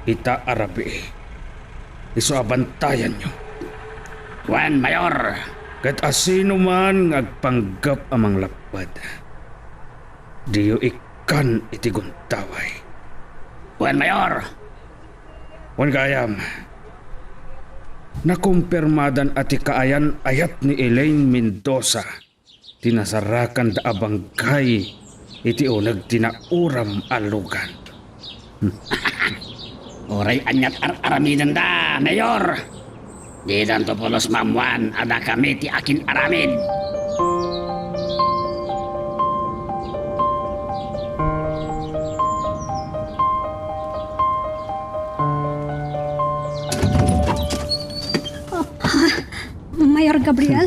Ita arabi. Iso abantayan nyo. Juan, Mayor. Kat asino man agpanggap amang lapad. Diyo ikan iti guntaway. Buwan Mayor. Wan kayam. Nakumpirmadan ati kaayan ayat ni Elaine Mendoza. Tinasarakan da abangkay iti unag tinauram alugan. Oray anyat aramidan da, Mayor. Di dan to pulos mamuan ada kami ti akin aramid. Mayor Gabriel,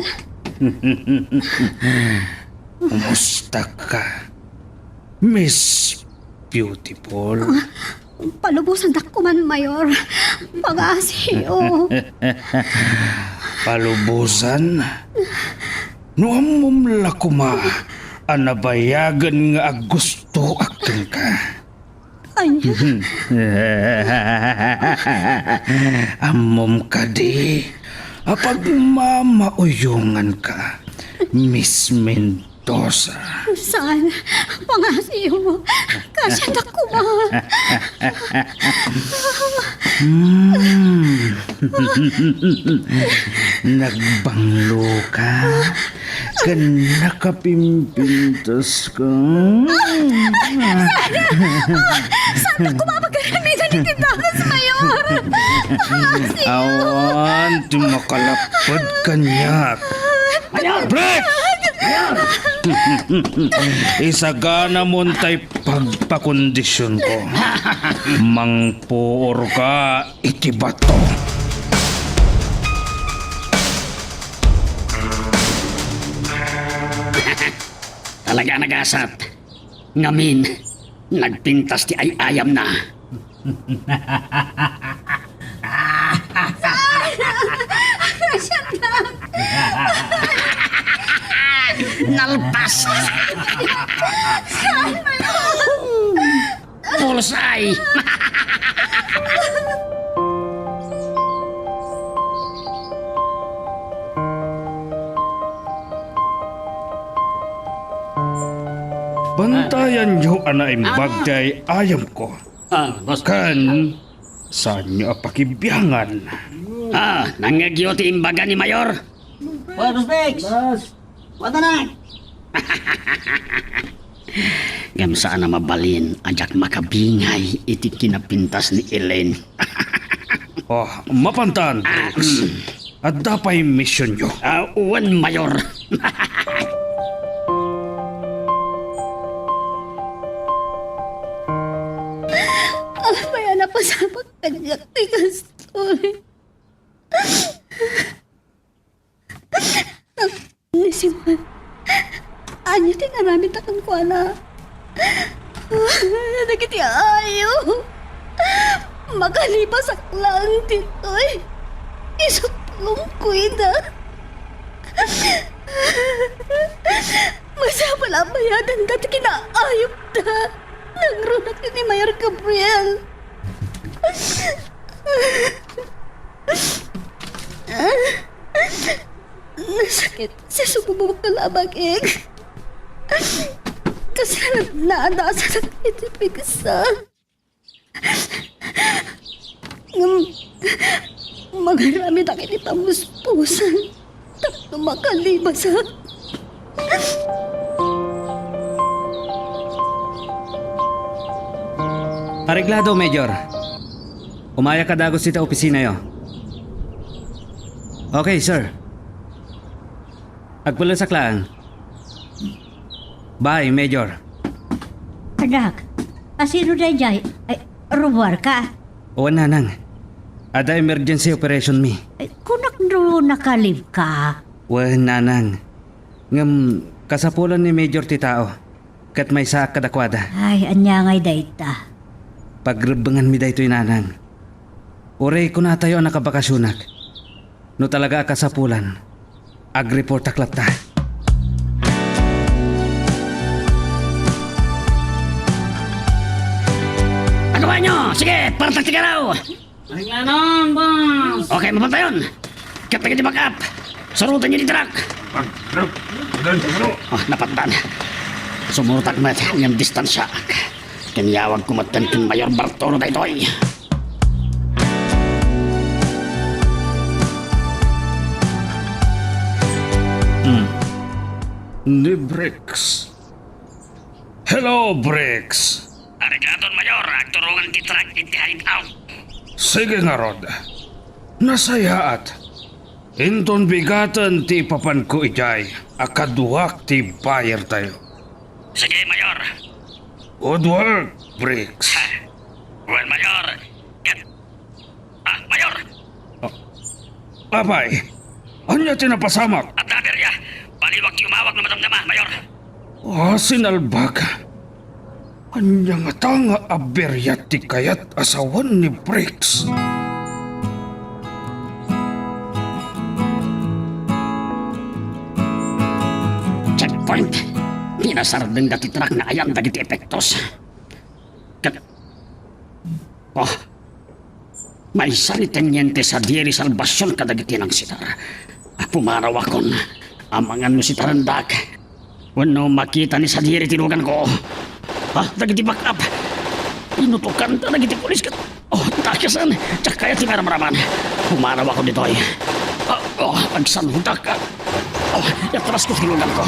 Kumusta ka, Miss Beautiful? palubusan ako man, Mayor. Pag-asiyo. Palubusan? Nuamom lakuma, anabayagan nga gusto akin ka. Anya, Amom ka di, apag mamauyungan ka, Miss Mendoza. saan? Pag-asiyo. Kasi ako ba? Nagbanglo ka, kan nakapimpintas ka. Saan ako mapagkaramihan ni Tindakas, Mayor? Awan, tumakalapad kanyak. Break! Isagana mo tay pagpakondisyon ko. Mangpuor ka, ikibato. Talaga nagasat. Ngamin, nagpintas ti ay ayam na. Nalpas. Pulsay. Bantayan niyo anaim bagday ayam ko. Boss. Kan, saan niyo apakibyangan? Nangagyo ti imbaga ni Mayor. Gamsaan na mabalin, ajak makabingay iti kinapintas ni Elaine. Oh, mapantan, Brooks. At dapay mission niyo. Uwan, Mayor. Maya na pa sa pagkanyak ni Kastoy. Nisiman. Anya tingaramit akong kuala. Nagiti ayo. Makalipas lang dito'y. Isutlong kuida. Masapal ang bayadan dati kinaayop na. Nagrunak ni Mayor Gabriel. Nasakit sa sumubok na labag, kasi naanda sa itipig sa... Magarami na kinipamuspusan. Takto makalibas ha. Areglado, Major. Umaya ka dagos sita opisina yo. Okay, sir. Agpulasak lang. Bye, Major. Anak, asino na jay? Ay, ruwar ka. O nanang. Ada emergency operation mi. Ay, kunak no nakalib ka. Wah, nanang. Ngam kasapulan ni Major ti tao. Kat may sa kadakwada. Ay, anya ngay dayta. Pagrebengan mi daytoy nanang. Oray ko na tayo nakabakasyonak. No talaga kasapulan. Ag-report aklat ta. Agawa nyo! Sige, para taktika raw! Ganon, boss! Okay, mapunta yun! Kapag di back up! Surutan niyo ni truck. Oh, napatan. Sumurutak mo yung distansya. Kanyawag kumatan kin Mayor Bartolo daytoy. Ni Bricks. Hello, Bricks. Arigaton Mayor, agturungan ti truck iti hide out. Sige nga, Rod. Nasayaat. Inton bigatan ti papan ko ijay. Akaduwak ti buyer tayo. Sige Mayor. Good work, Bricks. Well Mayor. Mayor. Abay, anya tinapasamak? At naberya. Baliwag ti umawag na madamdama, Mayor. Sinalbag. Anya nga tanga aberyat ti kayat asawan ni Bricks. Checkpoint. Pinasardeng dati truck na ayan dagiti epektos. Oh. May sanitanyente sa diri salbasyon kadagiti ng sitar. Pumaraw akon. Amangan mo si Tarandak. Wano makita ni sa diri tinugan ko. Dagiti back up. Inutukan ta dagiti pulis ka. Takasan. Tsak kaya ti maramaraman. Pumaraw ako dito ay. Agsanhudak ka. Yatras ko tinugan ko.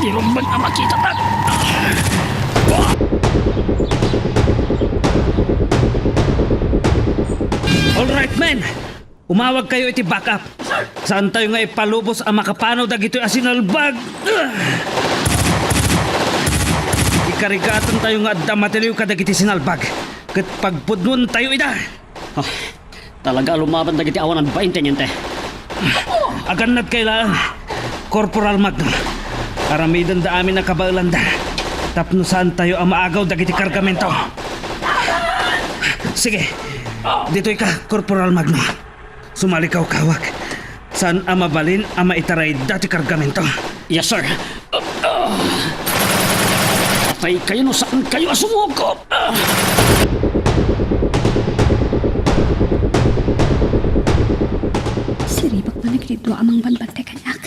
Di rumbang ang makita ta. Alright, men. Umawag kayo iti backup. Saan tayo nga ipalubos ang makapanaw dagito asinalbag? Ikarigatan tayo nga adda matiliw kadagiti sinalbag. Kat pagpudnon tayo ida. Talaga lumaban dagiti awanan ba intanyente? Aganad kailangan. Corporal Magno. Aramidan da amin na kabailanda. Tapno saan tayo ang maagaw dagiti kargamento. Sige. Dito'y ka, Corporal Magno. Sumalikaw kawak. Saan ang mabalin ang maitaray dati kargamento? Yes, sir. Patay kayo no saan kayo asumukop. Siribak na nagrito amang banbante kanyak.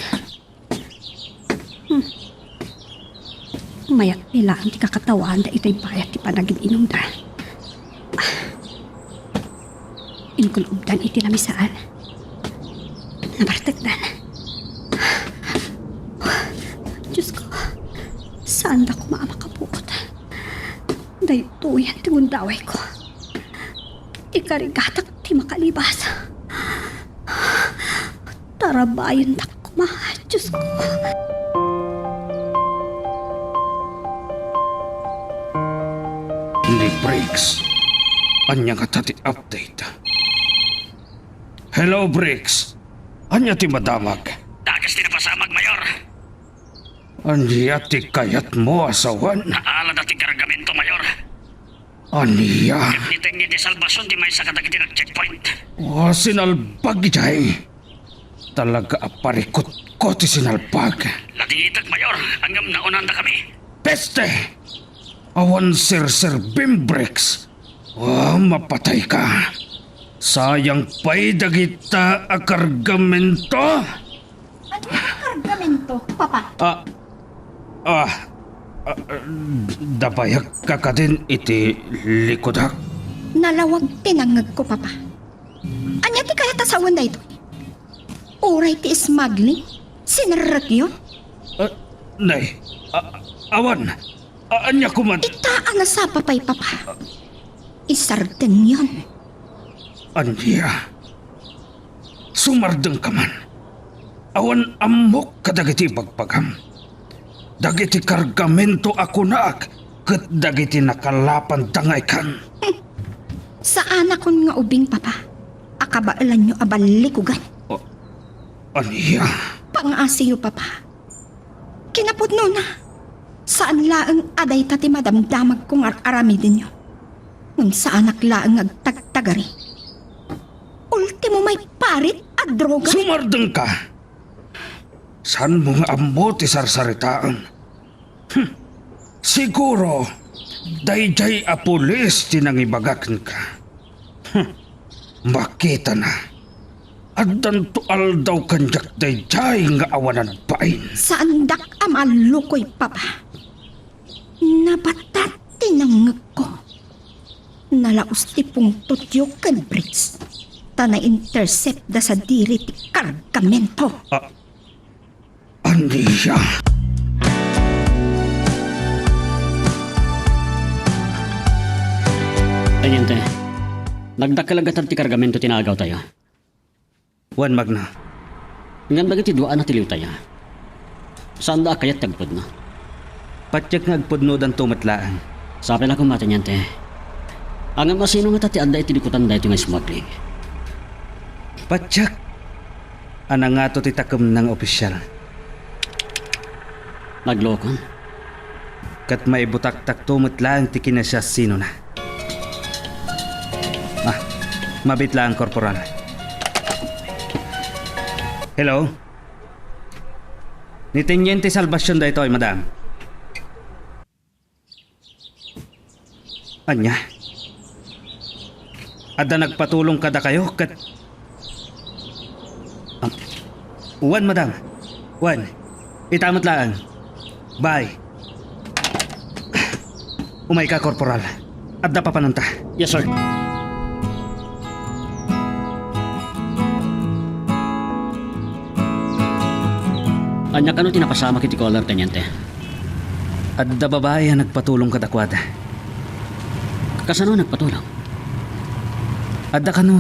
Mayak nila ang ti kakatawan da ito'y bayat ti panagin inom da. Inkulubdan iti lamisaan. Nabartagdan. Diyos ko, saan da ko maamakapukot? Dahito yan tingundaway ko. Ikarigatak ti makalibas. Tarabayan da ko Diyos ko. Ni Briggs. Anya nga tati update. Hello, Briggs. Anya ti madamag. Dagas din na pasamag, Mayor. Anya ti kayat mo asawan. Naala dati kargamento, Mayor. Anya. Niteng ni salbasyon di may sa kadagiti ng checkpoint. Sinalbag jay. Talaga aparikot ko ti sinalbag. Laditag, Mayor. Hanggang naunan na kami. Peste! Awan Sir Bim Briggs. Mapatay ka. Sayang pa'y dagita a kargamento. Ano yung kargamento, Papa? Dabayag ka ka din iti likodak. Nalawag tinangag ko, Papa. Anya ti kaya tasawan da ito? Uray ti smuggling? Sinarag yun? Nay, awan. Anya kuman. Itaan na sa papay, Papa. Isarden yun. Anya. Sumardeng ka man. Awan amok kadagiti bagpagam. Dagiti kargamento ako naak. Kat dagiti nakalapan tangay kan. Saan akon nga ubing, Papa? Akabaalan nyo abalikugan. Anya. Pangasiyo, Papa. Kinapudno na. Saan laang aday tati madamdamag kong aramidin nyo. Nung saan laang agtagtagari. Ultimo may parit at droga. Sumardeng ka. San mo nga amo ti sarsaritaan? Siguro, dayjay a pulis tinangibagakan ka. Makita na. Addan tual daw kanyak dayjay nga awanan pain. Saan dak amalukoy papa? Nabatati ng ngag ko. Nalaos ti pungtot yung Briggs. Ta na-intercept da sa diri ti kargamento. Aniya. Tanyente, nagdakalagatan ti kargamento tinagaw tayo. Wan magna. Ngam dagiti duaan na tiliw tayo. Saan da kayat tagpod na? Patyak nga agpudno dan tumatlaan. Sabi lang kung matanyente. Ang masino nga tati anda itilikutan da ito nga smuggling. Patyak. Ana nga to titakam ng opisyal. Naglokon. Kat may butak-tak tumatlaan ti kinasya sino na. Mabit lang, Korporal. Hello? Ni Teniente Salvacion da ito, madam. Anya? Ada nagpatulong kada kayo kat... Wan, madam. Wan. Itamat lang. Bye. Umay ka, Korporal. Adda pa panunta. Yes, sir. Anya kano tinapasama kiti Color, Teniente? Adda babae ang nagpatulong kadakwada. Kasano nagpatulong? Adda kano,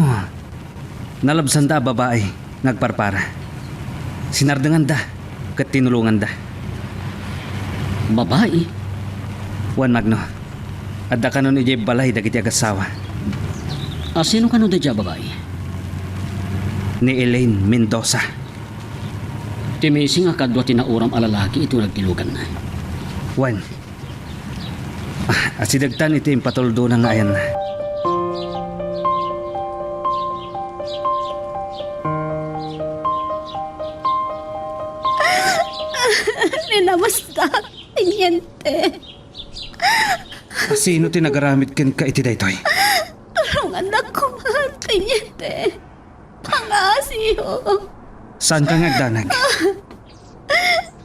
nalabsan da babae, nagparpara. Sinardangan da, kat tinulungan da. Babae? Wan magno, adda kano ni Jay balay dagiti agasawa. Sino kano da dya babae? Ni Elaine Mendoza. Timising nga kadwa tinauram alalaki ito nagtilugan na. Wan, asidagtan iti impatuldo ng ayan na. Ninamasta, Teniente. Sino tinagaramit ken ka iti daytoy? Tulungan ako, Teniente. Pangasiyo. Saan ka ngagdanag?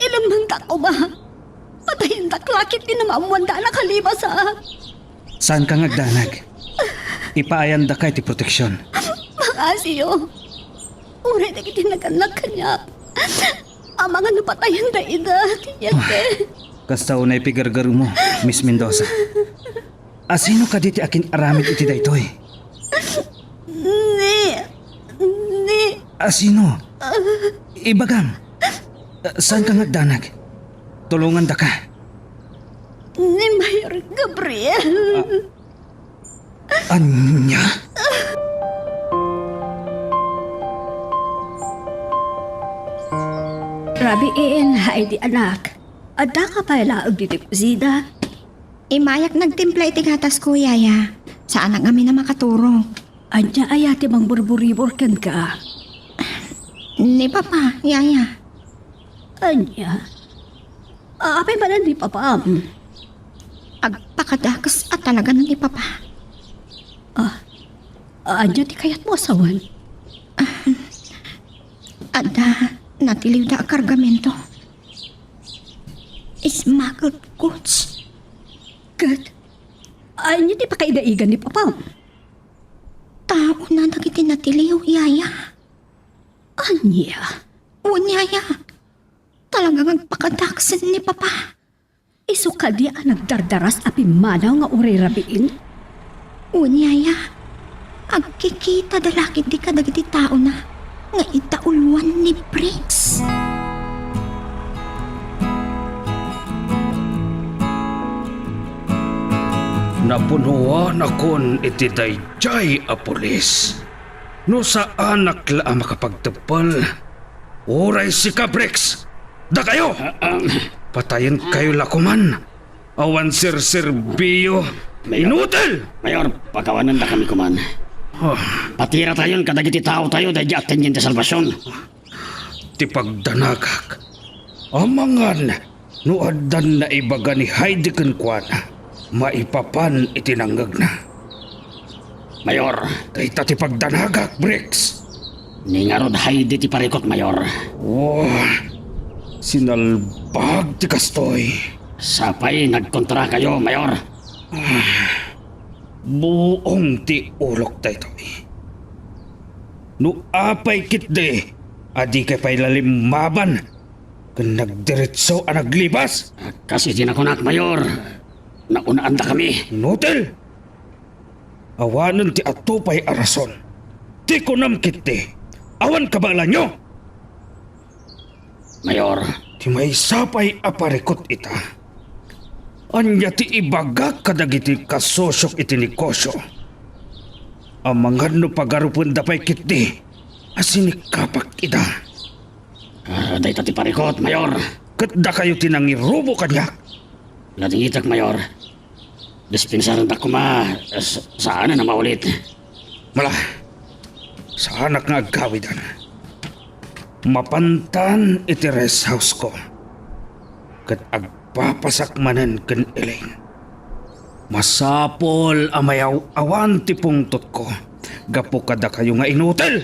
Ilang manda ko ba? Patayin taklakit din na maamuanda na kalibas ha. Saan ka ngagdanag? Ipaayan da ka iti proteksyon. Pangasiyo. Uray na kitinaganag kanya. Ang mga napatayan na ida, Teniente. Kasta unay pigargar mo, Miss Mendoza. Asino ka diti akin aramid iti daytoy? Ni. Asino? Ibagam. Saan ka ngagdanag? Tulungan da ka. Ni Mayor Gabriel. Anya? Rabiin, Heidi anak. Ada ka pa ilaog dito kusida. Imayak nagtimpla iti gatas ko, yaya. Saan ang amin na makaturo? Anya ayati mang burburibor kan ka. Ni papa, yaya. Anya? Apay ba na di papa? Agpakadakas at talaga ni papa. Anya ti kayat mo asawan? Ada, natiliw da kargamento. Smuggled goods. Kat, anya ti pakaidaigan ni papa? Tao na nagiti natiliw, yaya. Anya? Unyaya. Talagang agpakadaksan ni papa. Iso ka di nagdardaras api manaw nga uray rabiin? Unyaya. Agkikita dalaki di ka dagiti tao na nga itauluan ni Briggs. Napunuan akon iti dayjay a pulis. No saan nakla makapagtapal. Oray si Cabrix. Da kayo! Patayin kayo lakuman. Awan sir-serbiyo. Inutil! Mayor, pagkawanan na kami kuman. Patira tayon kadagiti tao tayo dahil at Teniente Salvacion. Ti pagdanagak. Amangan no addan na ibaga ni Heidi Kenkwana. Maipapan itinanggag na. Mayor, Kay ti pagdanagak, Briggs. Ningarod Heidi ti parikot, Mayor. Oh, sinalbag ti kastoy. Sapay nagkontra kayo, Mayor. Buong ti ulok daytoy. No apay kitde, adi kay pailalim maban. Kung nagdiretso ang naglibas. Kasi di na kunak, Mayor. Naunaan da kami. Notel! Awanan ti atupay arason. Ti kunam kitde. Awan kabala nyo. Mayor, Ti may sapay aparikot ita. Anya ti ibagak kadagiti kasosyok iti negosyo. Amangan no pagarupon da pay kitdi. Asinikkapak ita. day ti parikot, Mayor. Kat da kayo tinangirubo kanyak. Latingitak, Mayor. Dispensaran da kuma. Saan na maulit? Mala, sa anak nga agkawidan. Mapantan iti rest house ko. Kat agpapasak manen ken Elaine. Masapol amayaw awan ti pungtot ko. Gapo kada kayo nga inutel.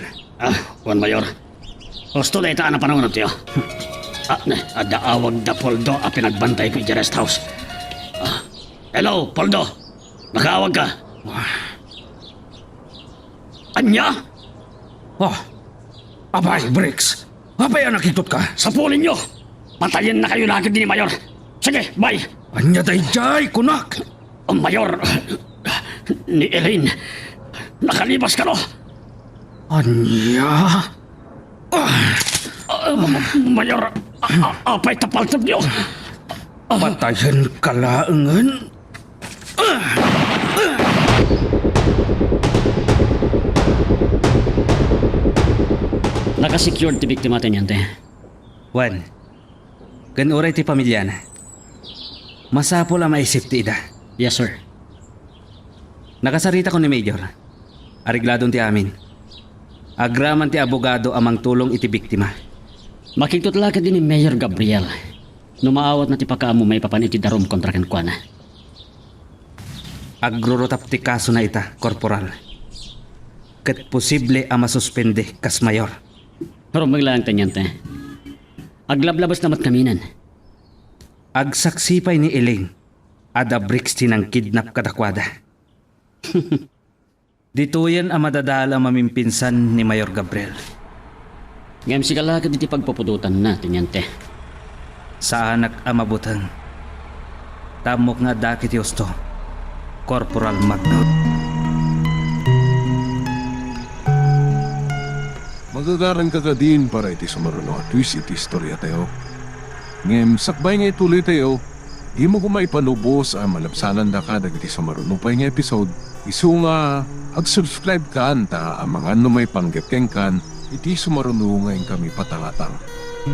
Juan Mayor. Gusto na itaan ang panahon tiyo. Ada awag da Poldo a pinagbantay ko i rest house. Hello, Poldo. Nakawag ka. Anya? Oh, abay, Bricks. Abay, nakitot ka. Sapulin nyo. Patayin na kayo lagi din ni Mayor. Sige, bye. Anya dayjay, kunak. Ang Mayor ni Elaine. Nakalibas ka no? Anya? Mayor, apay tapaltap nyo. Patayan kalaangan. Nakasecured ti biktima teniente. Juan, ganuray ti pamilya na. Masapol ang maisip ti ida. Yes, sir. Nakasarita ko ni Major. Arigladon ti amin. Agraman ti abogado amang tulong iti biktima. Makikutla ka din ni Mayor Gabriel. Numaawat na ti pakaamo may papan iti darom kontra ken kuana. Agrurotap ti kaso na ita, korporal. Kat posible ang masuspende kas mayor. Pero maglaang teniente. Aglablabas namat kaminan. Agsaksipay ni Elaine. Ada Bricks tinang kidnap kadakwada. Dito yan ang madadala mamimpinsan ni Mayor Gabriel. Ngayam si kalakad iti pagpapudutan na, teniente. Sa anak ang mabutang. Tamok nga dakit yusto. Corporal Magno. Magagaran ka ka din para iti sumaruno at twist iti istorya tayo. Ngem, sakbay nga ituloy tayo. Di mo kumay panubos ang malapsanan da ka dagiti sumaruno pa nga episode. Isu nga, ag-subscribe ka anta ang mga may panggapkeng kan iti sumaruno ngayon kami patangatang.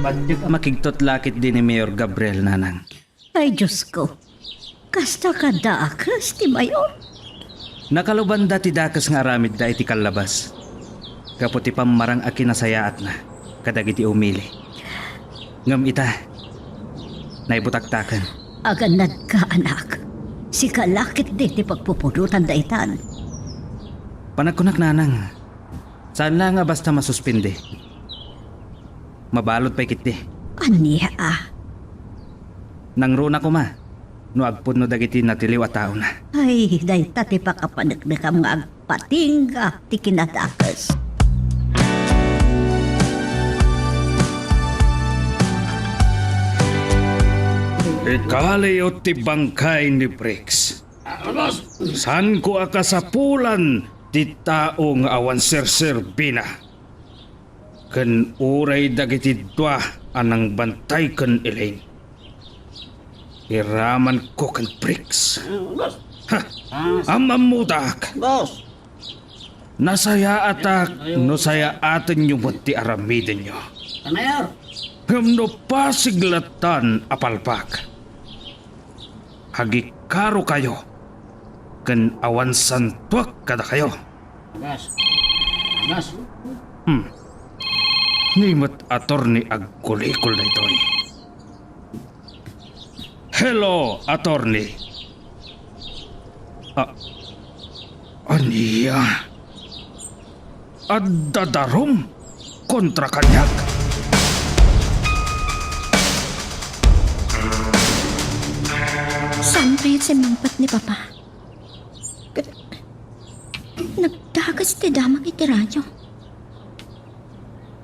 Padyag ang makigtot lakit din ni Mayor Gabriel nanang. Ay, Diyos ko. Kasta ka daakas, ti Mayor. Nakalubanda ti dakas nga aramid da iti kalabas. Kaputi pamarang akinasayaat na. Kadagiti umili. Ngam ita. Naibutaktakan. Aganad ka, anak. Si kalakit din ti pagpupudutan da itan. Panagkunak nanang. Saan na nga basta masuspinde? Mabalot pa'y kiti. Aniya Nangruna ko ma. No agpun no dagiti natiliw at tao na. Ay, day tati pa kapanagdakam nga agpatingga ti kinadakas. Ikalayo ti bangkay ni Bricks. San ko akasapulan ti tao nga awan ser-serbina. Ken uray dagiti dua anang bantay ken Elaine. Iraman ko ken Bricks. Amamutak. Nasaya atak no saya atin yung ti aramidin nyo. Mayor. Hamno pasiglatan apalpak. Hagikaro kayo. Kan awan santuak kada kayo. Nimot attorney agkulikol na ito. Hello, attorney. Aniya. Adadarom? kontra kanyak. Saan kaya si mangpat ni Papa? Nagdagas ti damag iti radyo.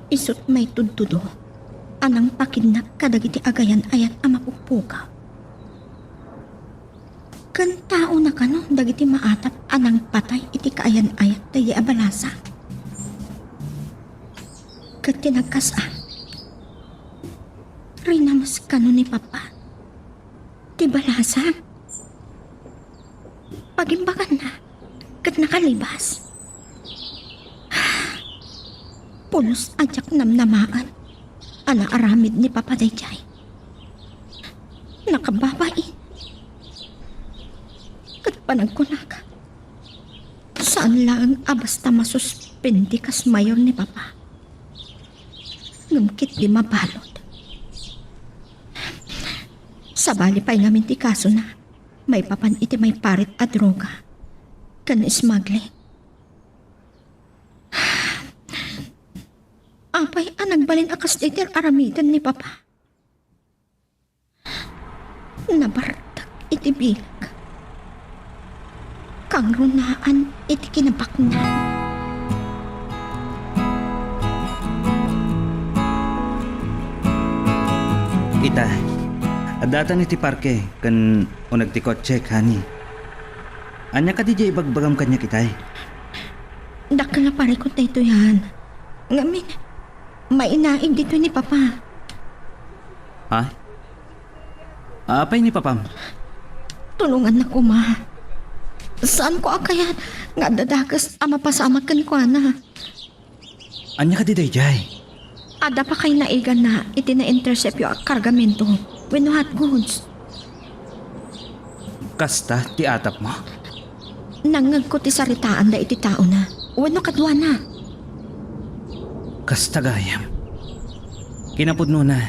Isut may tudtudo. Anang pakidnak kadagiti agayan ayat ang mapuppukaw. Kan tao na kano dagiti maatap anang patay iti kaayan ayat tayo abalasa. Kat tinagkasaan. Rinamos kano ni Papa. Ti balasa. Pagimbagan na. Kat nakalibas. Pulos ajak namnamaan. Ana aramid ni Papa Dayjay. Nakababain. Kat panagkunaka. Saan lang abasta masuspindi kas mayor ni Papa. Ngumkit di mabalot. Sabali pa'y namin ti kaso na may papan iti may parit at droga. Kan smuggling. Apay anagbalin akas iti aramidan ni Papa. Nabartak iti bilag. Kang runaan iti kinabaknan. Ita, adatan iti parke kan unag ti kotse kani. Anya ka di jay ibagbagam kanya kitay. Dakka nga pare ko tayo yan. Ngamin, mainaig dito ni Papa. Ha? Apay ni papam? Tulungan na ko, ma. Saan ko akayat nga dadagas ama pasama kan ko na. Anya ka di dayjay. Ada pa kay naigan na iti na-intercept yung kargamento when hot goods. Kasta ti atap mo. Nangag ko ti saritaan da iti tao na. Wano kadwa na. Kasta gayam. Kinapudno na.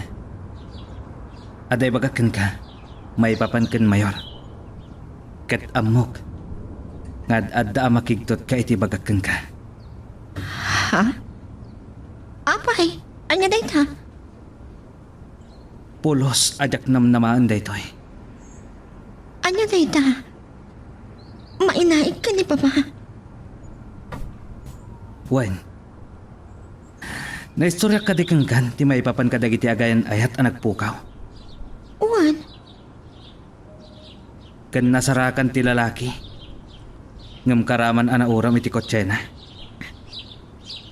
Aday bagakan ka. May papankan mayor. Kat amok. Ngad adda makigtot ka iti bagakan ka. Ha? Apay, anya day ta? Pulos ajak namnamaan daytoy. Anya day ta? Mainaig ka ni Papa. Wen. Naistorya ka di kan ti may papan ka dagiti agayan ayat anak pukaw. Uwan, Kan nasarakan ti lalaki. Ngam karaman ana uram iti kotse na.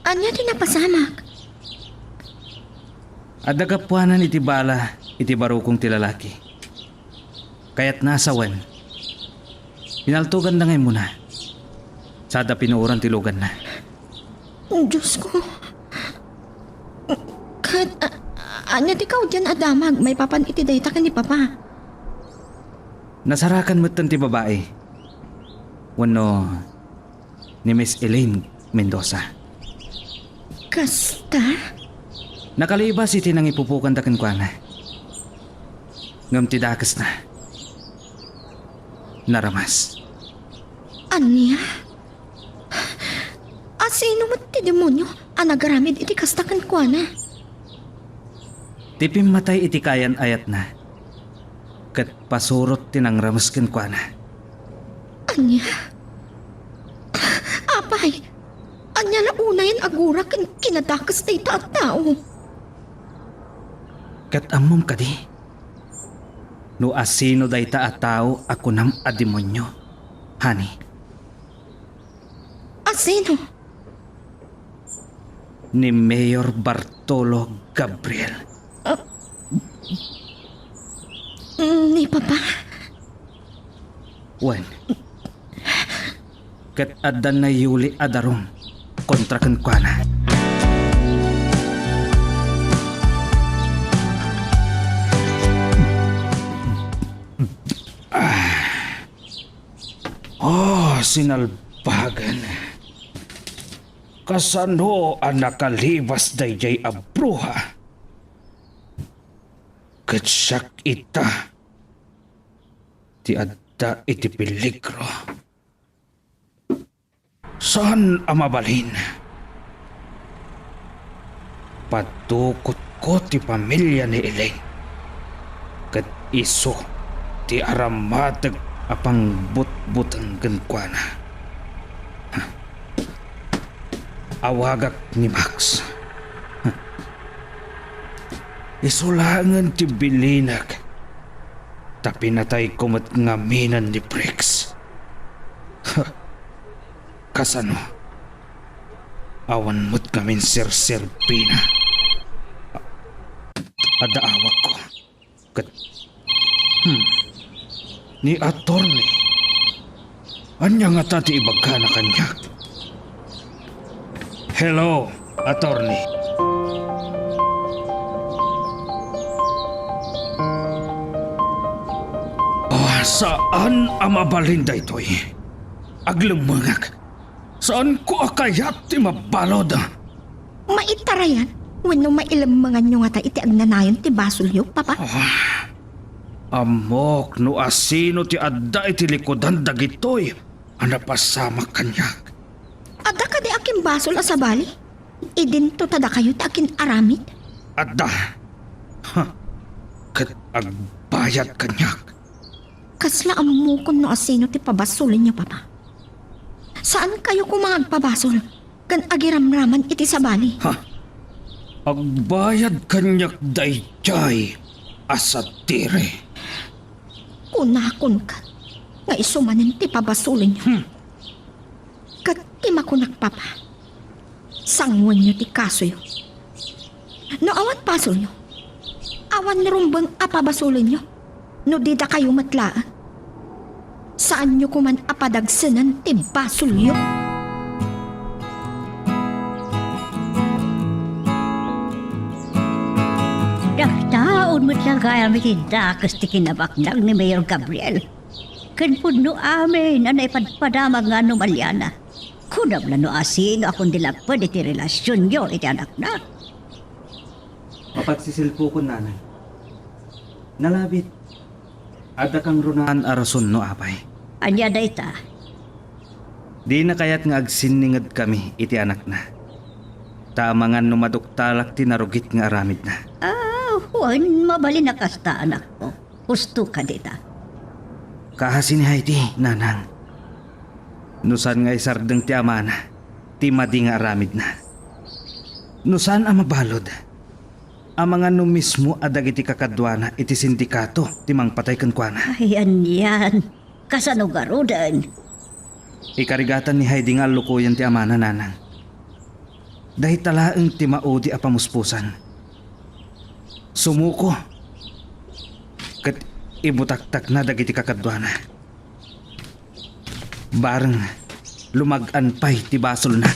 anya din napasamak. At nagapuanan iti bala iti barukong ti lalaki. Kaya't nasawan. Pinaltugan na ngayon muna. Sada pinuuran ti lugan na. Diyos ko. Kat, anya di ka dyan adamag, may papan iti dayta ka ni Papa. Nasarakan mo ti babae. Wano ni Miss Elaine Mendoza. Kasta? Nakalibas iti nang ipupukan taken kwa na. Ngam ti dakas na. Naramas. Anya? Asino mo ti demonyo? Anagaramid iti kastakan kwa na. Tipim matay iti kayan ayat na. Kat pasurot tinangramas ken kwa na. Anya? Apay, anya na unayan agura kan kinadakas na ita at tao. Kat amom kadi. No asino dayta a tao ako nam a demonyo. Hani. Asino? Ni Mayor Bartolo Gabriel. Ni Papa? Wen. Kat adan na yuli adarong kontra ken kwa na. Sinalbagan. Kasano ang nakalibas dayjay a bruha? Katsak ita. Ti adda iti peligro. Saan ang mabalin? Ipadukot ko ti pamilya ni Elaine. Kat iso ti aramatag apang but-butang gankwana. Awagak ni Max. Isulangan ti bilinag. Tapi natay kumat ngaminan ni Briggs. Kasano? Awan mo't kamin sir-serpina. Adaawak ko. Kat... Ni attorney. Anya nga tati ibagka na kanya. Hello, attorney. Saan ang mabalinda ito'y? Aglumangak. Saan ko akayat ti mabalod? Maitarayan, wenno mailamangan nyo nga ta iti agnanayon ti basulyo, papa. Amok no asino ti adda iti likodan dagitoy ang napasama kanyak. Ada ka di aking basol asabali? Idinto tada kayo ta akin aramid? Adda. Kat agbayad kanyak. Kasla amukon no asino ti pabasulin nyo, papa. Saan kayo kumagpabasol? Kan agiramraman iti sabali. Agbayad kanyak dayjay asatire. Kunakon ka. Nga isumanin ti pabasulin nyo. Kat ti makunak, papa. Sangwan nyo ti kasoyo. No awan pasol nyo. Awan rumbang apabasulin nyo. No di da kayo matlaan. Saan nyo kuman apadagsanan ti basulyo? Daktaon mo't lang kaya mitidakas ti kinabaknag ni Mayor Gabriel. Kan no amin na naipadpadamag nga numalyana. Kunam na no asino akong dilapad iti relasyon nyo iti anak na. Mapagsisilpo ko, nanay. Nalabit. Ada kang runaan arason no apay. Anya da ita. Di na kaya't nga agsiningad kami iti anak na. Tamangan no maduktalak tinarugit nga aramid na. Huwag mabali na kasta anak ko. Gusto ka dita. Kahasi ni Heidi, nanang. Nusan nga isardeng ti amana, ti madi nga aramid na. Nusan ang mabalod. Ang mga no mismo adag iti kakadwana iti sindikato ti mangpatay kankwana. Ayan yan. Kasano garudan. Ikarigatan ni Heidi nga lukuyan ti amana, nanang. Dahil talaang ti maudi a pamuspusan. Sumuko. Kat ibutaktak na dagiti kakadwana. Bareng lumagan pa'y ti basol na.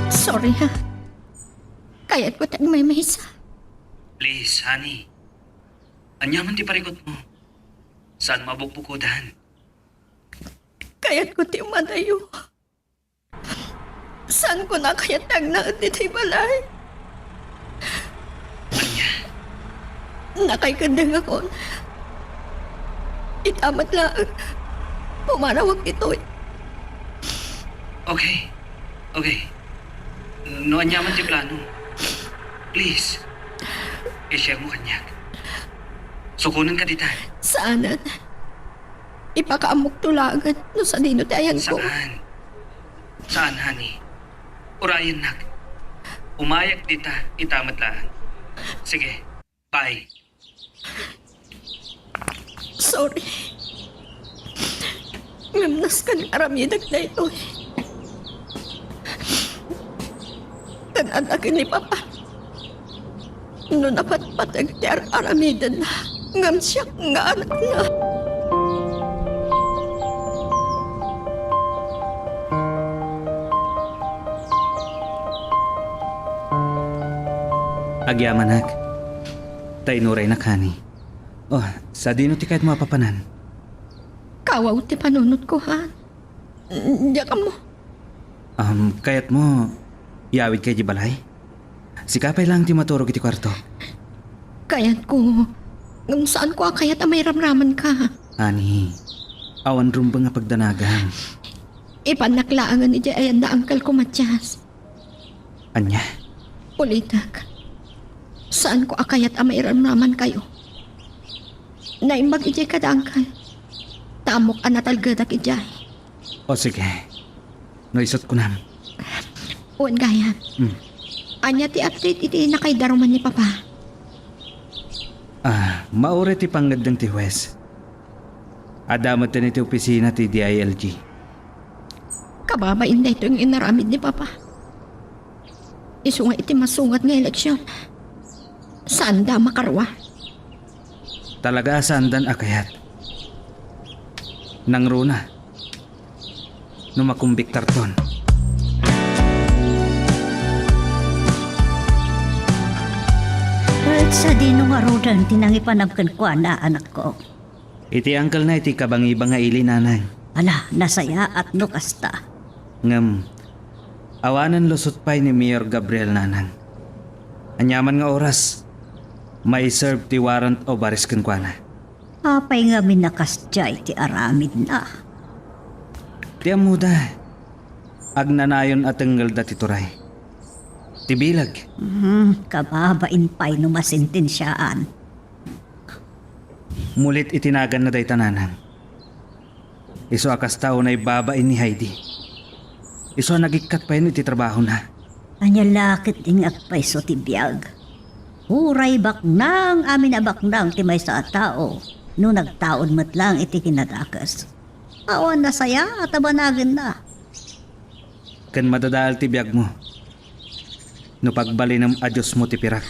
Sorry ha. Kaya't ko tag may mahisa. Please, honey. Anyaman ti parikot mo. Saan mabukbukudan? Kaya't ko ti madayo. Saan ko na kaya tag na iti balay? Anya? Nakaikandang ako. Itamat lang. Pumarawag ito. Okay. Okay. No anyaman ti plano. Please. I-share mo kanyak. Sukunan ka dita. Saanan? Ipakaamok tulagan no sa dino tayan ko. Saan? Saan, honey? Urayan nak. Umayak dita, itamat lang. Sige, bye. Sorry. Ngamnas ka ng aramidag na ito. Tananakin ni Papa. No napatpatag ti aramidan na. Ngam siya nga anak na. Agyaman nak. Tay nuray na kani. Oh, sa dino ti kahit mapapanan. Kawaw ti panunod ko, ha? Diya ka mo. Kayat mo, yawid kay di balay? Si kapay lang ti maturog iti kwarto. Kaya't ko. Ngam saan ko kayat may ramraman ka? Ani, awan rumba nga pagdanagan. Ipanaklaangan ni Jay ayan na Uncle ko Matyas. Anya, Ulitak. Saan ko akayat amairamraman kayo? Naimbag ijay kada Uncle. Tamok anatalgadak ijay. o sige. Noisot ko na. Uwan gayan. Anya ti update iti na kay daruman ni Papa. Maure ti panggandang ti Wes. Adamat na iti opisina ti DILG. Kababain na ito yung inaramid ni Papa. Iso nga iti masungat nga eleksyon. Saan da makarwa? Talaga sandan akayat. Nang runa. Numakumbiktar ton. At sa dinong arudan, tinangipanabkan ko na anak ko. Iti angkal na iti kabangibang nga ili nanay. Ala, nasaya at nukasta. Ngam, awanan lusot pa'y ni Mayor Gabriel nanang. Anyaman nga oras, may serve ti warrant o baris kenkwana. Apay nga minakasjay ti aramid na. Ti amuda, agnanayon at tenggal dati turay. Ti bilag, Kababain pa'y numasintensyaan. mulit itinagan na day tananang. Iso akas tao na'y babain ni Heidi. Iso nagikat pa yun iti trabaho na. Anya lakit ingak pa'y so ti biyag. Huray baknang amin na baknang ti may sa tao. No nagtaon matlang iti kinadakas. Awan na saya at abanagin na. Kan madadal ti biyag mo. No pagbali ng adyos mo ti pirak.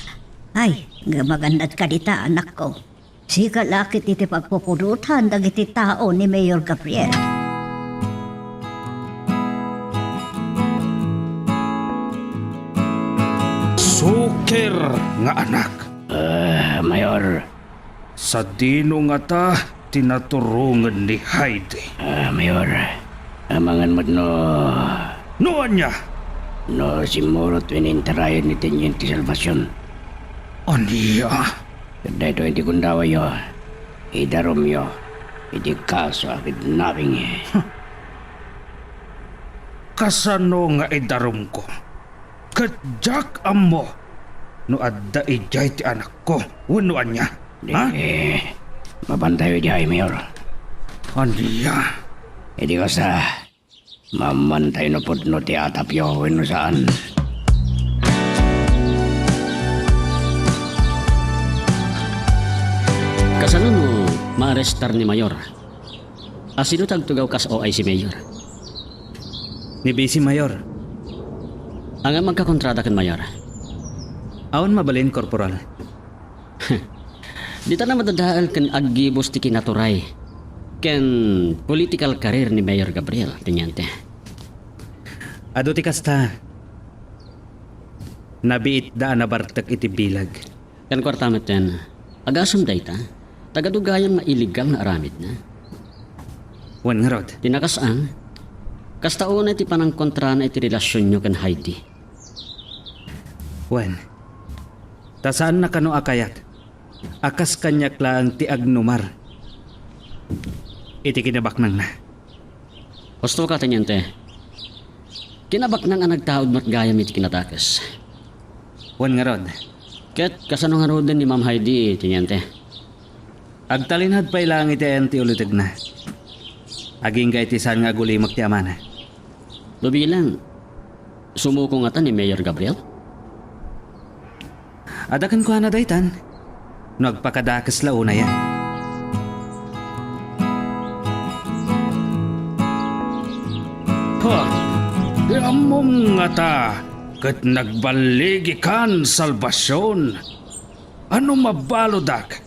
Ay, nga magandad ka dita anak ko. Sika lakit iti pagpupurutan dagiti tao ni Mayor Gabriel. Suker nga anak. Mayor, Sa dino nga ta, tinaturungan ni Heidi. Mayor, amangan mo no, Noon niya, no simuro twinintarayan ni Teniente Salvacion. aniya. Kada ito hindi kundawa yo, idarom yo, hindi kaso akid nabing Kasano nga idarom ko. Kadyak amo. No adda ijay ti anak ko. Unuan niya. Ha? Mabantayo di ay, Mayor. Aniya. Hindi ko sa mamantay no pudno ti atapyo no saan. Kasano no maarestar ni Mayor? Asino tagtugaw kas o ay si Mayor? Ni Bisi Mayor, Ang magkakontrata kan Mayor. awan mabalin korporal. Di ta na madadaal kan aggibos ti kinaturay. Ken political career ni Mayor Gabriel, Teniente. Ado ti kasta. Nabiit da nabartak iti bilag. Kan kwartamet yan, agasum dayta, tagadugayan mailigal na aramid na. Wan nga rod. Tinakasang, kastaon iti panang kontra na iti relasyon nyo kan Heidi. Wan. Tasaan na kano akayat. Akas kanyak lang ti agnumar. Iti kinabaknang na. Gusto ka, Teniente. Kinabak nang nagtaod matgayam iti kinatakas. Wan nga rod. Ket kasano nga rodin ni Ma'am Heidi, Teniente. Agtalinhad pa ilang iti ayan ti ulutag na. Aging ka iti saan nga gulimag ti amana. Lubilang, sumuko nga ta ni Mayor Gabriel? Adakan ko na daytan. Nagpakadakas launa yan. Ha, di among nga ta, kat nagbaligi kan salbasyon. Ano mabalodak,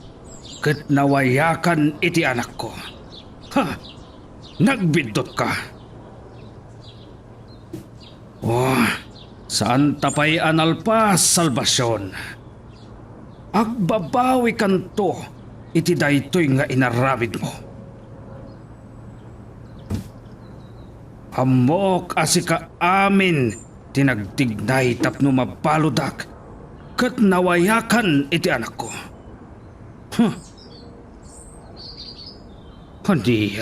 kat nawayakan iti anak ko. Ha, nagbidot ka. Oh, saan tapay analpas salbasyon? Agbabawi kanto, iti daytoy nga inaramid mo. Amok asika amin, tinagtignay tapno mabaludak, kat nawayakan iti anak ko. Huh. Hindi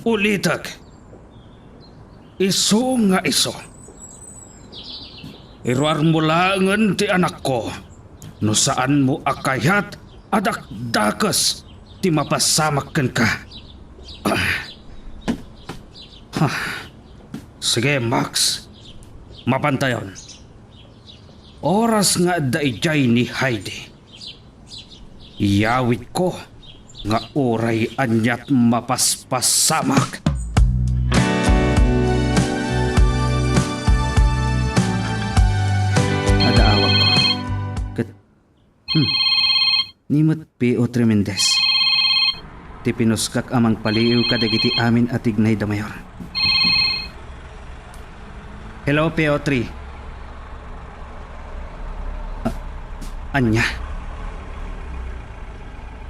Ulitag. Iso nga iso. Iruar mo langan ti anak ko. No saan mo akayat adakdakas ti mapasamakan ka. Sige, Max. Mapantayon. Oras nga daijay ni Heidi. Iyawit ko nga oray anyat mapaspasamak. Adaawag ko. Kat... Nimot P.O. Tremendez. Ti pinuskak amang paliw kadagiti amin at ignay da mayor. Hello, P.O. 3. Anya?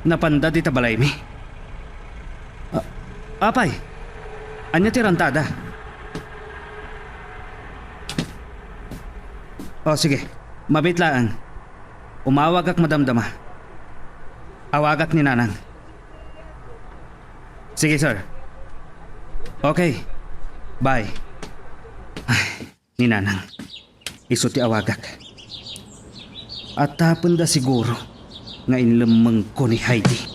Napanda di tabalay mi? Apay? Anya ti rantada? O sige, mabitlaan. Umawag ak madamdama. Awagak ni nanang. Sige, sir. Okay. Bye. Ay, ni nanang. Iso ti awagak. At tapon da siguro nga inlamang ko ni Heidi.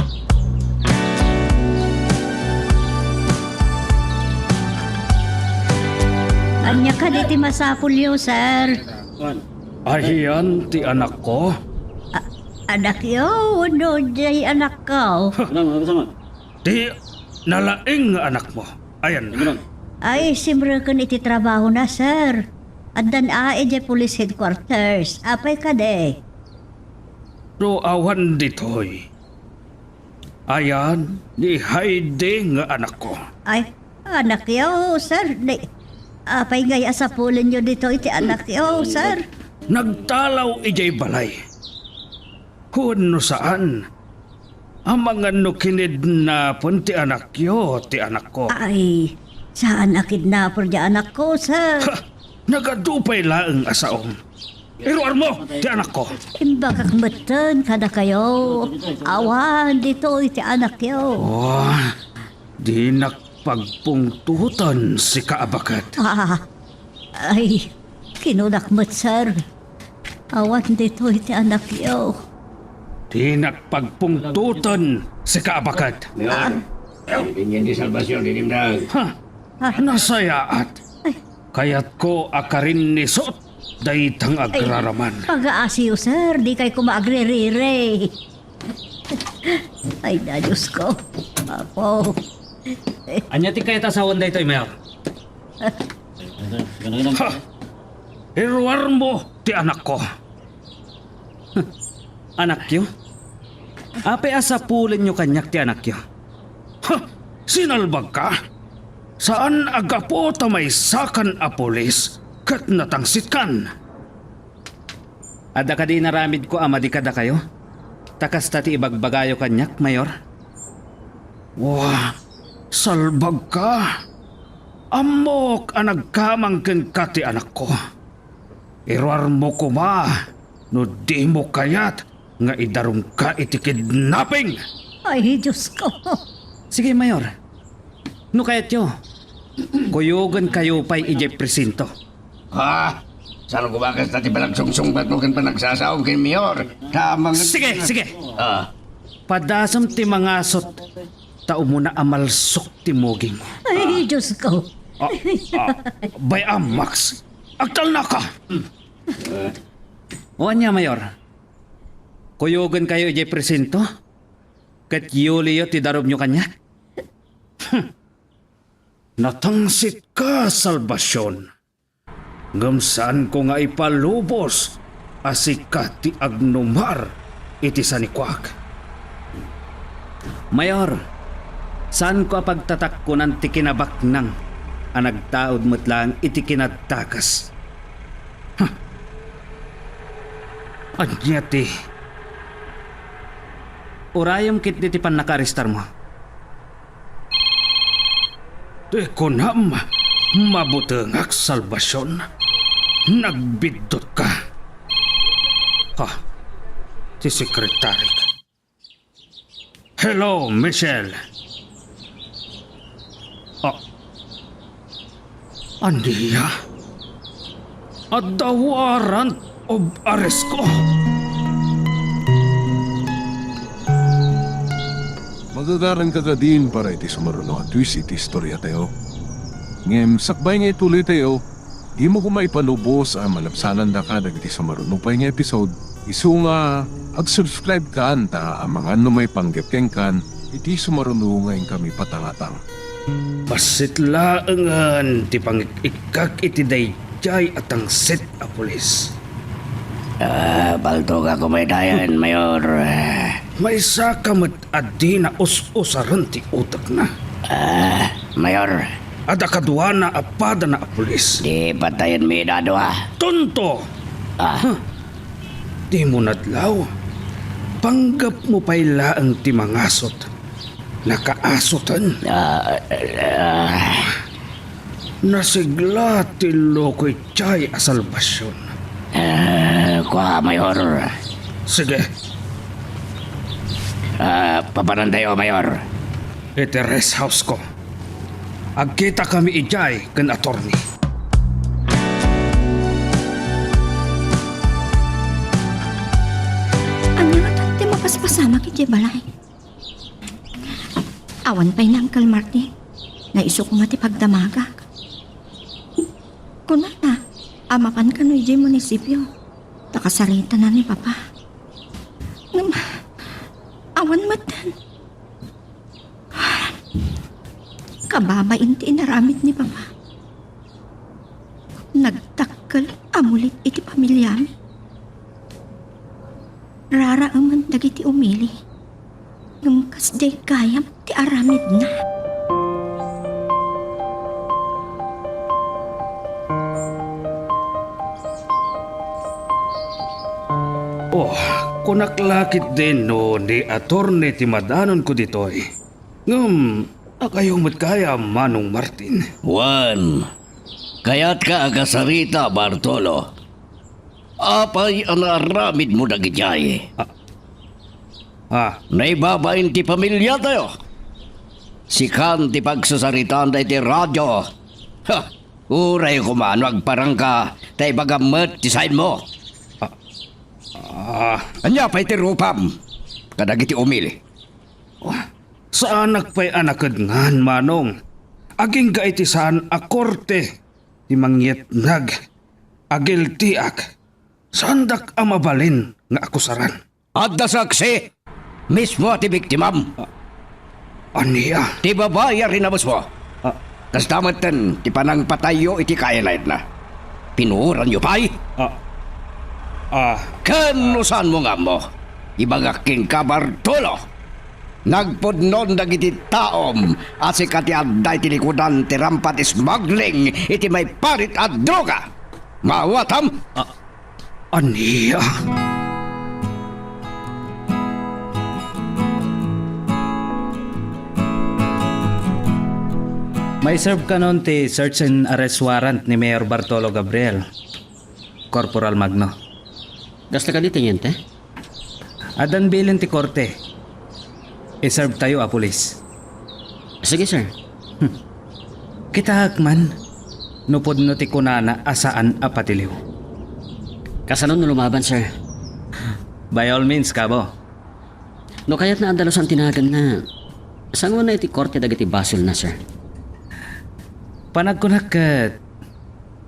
Anya ka di ti masapulyo, sir. Ayan ti anak ko. Anak yo, no jay anak ko. Ti nalaing nga anak mo. Ayan. Ay, simre kan iti trabaho na, sir. Addan je police headquarters. Apay ka de. No awan ditoy. Ayan ni Heidi nga anak ko. Ay, anak yo, sir. Apay gaya sa pulin nyo dito iti anak yo, sir. Nagtalaw ijay balay. Kuno saan? Ang mga nukinid na pun ti anak yo, ti anak ko. Ay, saan nakidnapper di anak ko, sir? Ha! Nagadupay laeng asaong. Iruar mo, ti anak ko. Imbagak meten kada kayo. Awan dito iti anak yo. Oh, di nakpagpungtutan si kaabakat. Ay, kinunakmat, sir. Awan dito iti anak yo. Di nakpagpungtutan si kaabakat. Pinyan di salbasyon, dinimdag. Nasayaat. Kaya't ko akarin ni Sot daytang agraraman. Pag-aasiyo, sir. Di kay kumagre-re-re. Ay, na Diyos ko. Apo. Anya ti kaya tasawon da ito, Mayor? Ha! Iruar mo ti anak ko. Anak yo? Ape asa pulin nyo kanyak ti anak yo? Ha! Sinalbag ka? Saan agapo tamay sakan a polis kat natangsit kan? Ada ka di naramid ko ama di kada kayo? Takas tati ibagbagayo kanyak, Mayor? Wah, salbag ka. Amok ang nagkamangkin ka ti anak ko. Iruar mo ko ba? No di mo kayat nga idarong ka iti kidnapping. Ay, Diyos ko. Sige, Mayor. No kayat yo? Kuyugan kayo pa'y ije presinto. Ha? Saan ko bakas dati palang sungsungbat mo kan pa nagsasaong kay Mayor? Tamang... Sige, sige. Ah, Padasam ti mga sot. Tao mo na amalsok ti moging. Ay, Diyos ko. Bayam, Max. Agtal na ka. O anya, Mayor. Kuyugan kayo ije presinto? Kat Yulio ti darob nyo kanya? Natangsit ka, Salvasyon. Ngamsaan ko nga ipalubos asikat ti agnumar iti sanikwak. Mayor, saan ko pagtatak ko ng tikinabak nang anagtaod mo't lang iti kinatakas? Anya ti, Urayom kit ti pan nakaristar mo. di ko na mabutengak, Salvasyon. Nagbidot ka. Ha, ti sekretary ka. Hello, Michelle. Aniya? At the warrant of arrest ko. Magagaran ka ka din para iti sumaruno at twist iti istorya tayo. Ngem, sakbay nga ituloy tayo, di mo kumaipanubos ang malapsanan da ka dagiti sumaruno pa nga episode. Isu nga, ag-subscribe ka anta ang mga may panggapkeng kan, iti sumaruno ngayon kami patangatang. Pasitlaangan ti pangikak iti dayjay at ang set a pulis. Balto ka kumadayan, Mayor. May sakamat adi na us-usaran ti utak na. Mayor, Ada kadwa na apada na a pulis. di patayan mi dadwa. Tonto! Di mo nadlaw. Panggap mo pa'y laang ti mangasot. Nakaasotan. Nasigla ti loko'y tiyay a salbasyon. Kwa, Mayor. Sige, Papanandayo, Mayor. iti rest house ko. Agkita kami ijay kan attorney. Ano nga ti mapaspasama kiti balay? Awan pa'y na Uncle Martin. Naiso ko mati pagdamagak. Kuna na, amapan ka no ijay munisipyo. Takasarita na ni Papa. Awan matan. Kababain ti inaramit ni Papa. Nagtakkel amulit iti pamilyami. Rara ang mandag iti umili. Ngam kasday kayam ti aramid na. Oh, kunaklakit din no ni attorney ti madanon ko ditoy. Ngam, akayong matkaya Manong Martin. Juan, kaya't ka agasarita, Bartolo. Apay ang aramid mo dagijay. Naibabain ti pamilya tayo. Sikan ti pagsasaritaan tayo ti radyo. Ha! Uray kumano agparang tay bagamat ti sain mo. Anya pa'y ti rupam. Kadagiti umili. Saan pa'y anakadngan, Manong? Aging ga iti saan a korte. Ti mangyetnag. Agil tiak. Sandak amabalin nga akusaran. At saksi, mismo ti biktimam. Aniya? Ti babaya rin na mo. Kas damatan, ti panang patayo iti kayalayad na. Pinuuran nyo pa'y? Kanusan mo nga mo? Ibagaking ka, Bartolo. Nagpudnon dagiti taom asikati adday tilikudan ti rampat smuggling iti may parit at droga. Mawatam? Aniya? May serve ka nun ti search and arrest warrant ni Mayor Bartolo Gabriel. Corporal Magno. Gasta ka di, Teniente? Adan bilin ti korte. I-serve tayo a pulis. Sige, sir. Kita hakman. Nupod no ti kunana asaan a patiliw. Kasanon no lumaban, sir. By all means, kabo. No kaya't na andalos ang tinagan na saan mo na iti korte dagiti basil na, sir? Panagkunakat.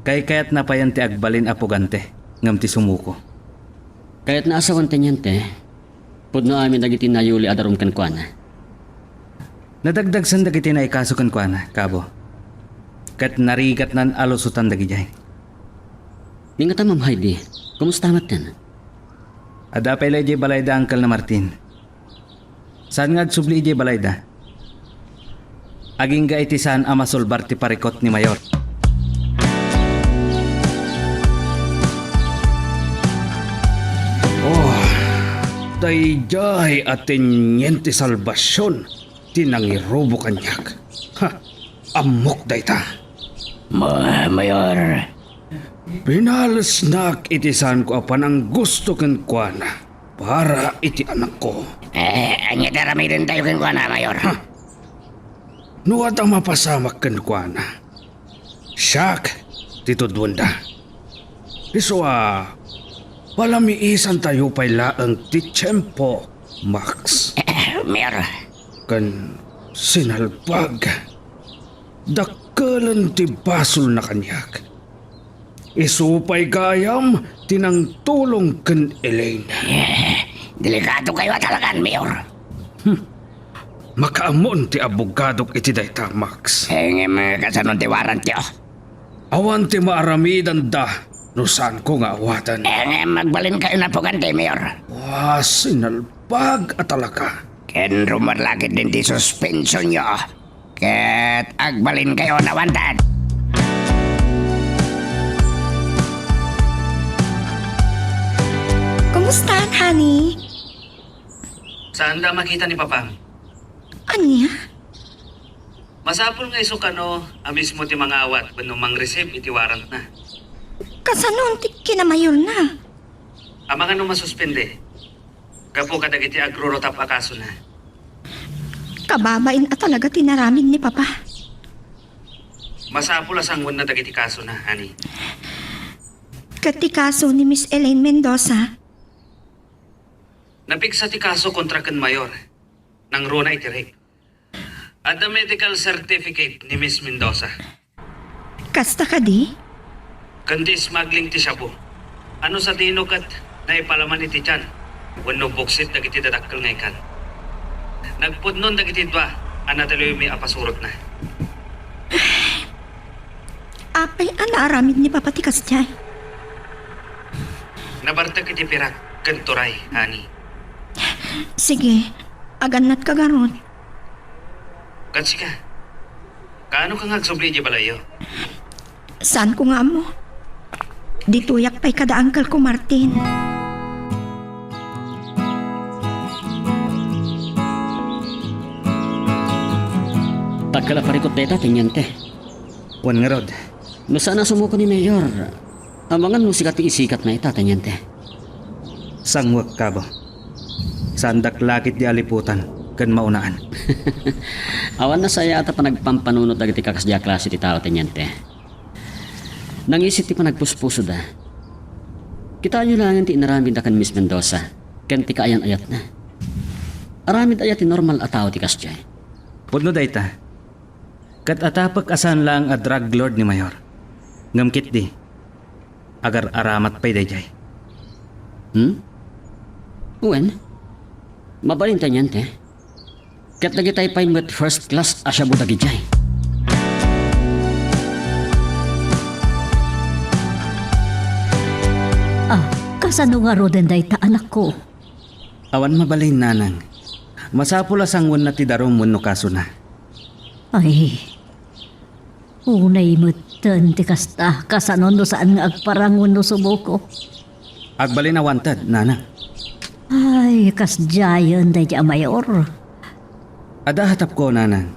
Kay kaya't napayan ti agbalin a pugante. Ngam ti sumuko. Kaya't naasawan, Teniente, pudno amin dagiti nayuli adarum kan kuana. Nadagdag san dagiti na ikaso kan kuana, kabo. Kat narigat nan alusutan dagijay. Di nga tamam, Heidi. Kumusta amat yan? Adapay lay balayda Uncle na Martin. Saan nga subli ije balayda? Aging ga iti saan amasolbar ti parikot ni Mayor. Dayjay at Teniente Salvacion tinangirobo kanyak. Amok dayta. Mayor. Pinalasnak itisan ko apan ang gusto ken kuana para iti anak ko. Anya darami rin tayo ken kuana, Mayor. Nuwat ang mapasamak ken kuana. Siyak, Tito Dwanda. Iswa, palamiisan tayo pala ang titsempo, Max. Mayor, Kan sinalpag. Dakkalan ti basol na kanyak. Isupay gayam tinang tulong kan Elaine. delikado kayo talagan, Mayor. Makaamon ti abogadok iti dayta, Max. Nga mga kasanon ti warranty, Awan ti maaramidan da no saan ko nga awatan. Nga magbalin kayo na po kanti, Mayor. Wah, sinalpag at talaka. Ken rumarlakit din ti suspension nyo. Ket agbalin kayo na wantad. Kumusta, honey? Saan da makita ni Papa? Anya? Masapol nga iso kano, amis mo ti mga awat, wenno mang receive iti warrant na. Kasanon ti kinamayor na. Amangan no masuspende. Gapo kadagiti agrurotap akaso na. Kababain at talaga tinaramin ni Papa. Masapol asangwan na dagiti kaso na, ani. Katikaso ni Miss Elaine Mendoza, Napiksa ti kaso kontra ken mayor. Nang runa iti rape. At the medical certificate ni Miss Mendoza. kasta ka di? Kandi smuggling ti shabu. Ano sa tino kat naipalaman iti tiyan. Wano buksit dagiti dadakkel nga ikan. Nagpudnon dagiti dwa. Anataloy may apasurot na. Apay anaaramid ni Papa ti kastya. Nabartag iti pirak. Kanturay, ani. Sige, aganat ka garon. Katsi ka. Kaano ka ngagsubli di balayo? Saan ko nga mo? Dituyak pa'y kada Uncle ko, Martin. Tagkala parikot deta, tinyante. Wan nga rod. No sana sumuko ni Mayor. Amangan mo sikat isikat na ita, tinyante. Sangwak ka ba? Sandak lakit di aliputan, kan maunaan. Awan na saya ata pa nagpampanunot agad kakasya klase ti tao, tinyante. Nangisit ti pa nagpuspuso da. Kita nyo lang ti inaramid kan Miss Mendoza. Ken ti kaayan ayat na. Aramid ayat ti normal a tao ti kasya. Pudno dayta. Kat atapak asan lang a drug lord ni Mayor. Ngamkit di. Agar aramat pa'y dayjay. Uwen? Mabalin tanyante. Kat lagi tayo pa'y met first class asya budagi jay. Kasano nga roden dayta anak ko? Awan mabalin nanang. Masapula sangwan na ti darom wenno kaso na. Ay, unay mutten ti kasta kasanon no saan nga agparangon no sumuko. Agbalin na wantad, nanang. Ay, kasjayan day di mayor. Ada hatap ko, nanang.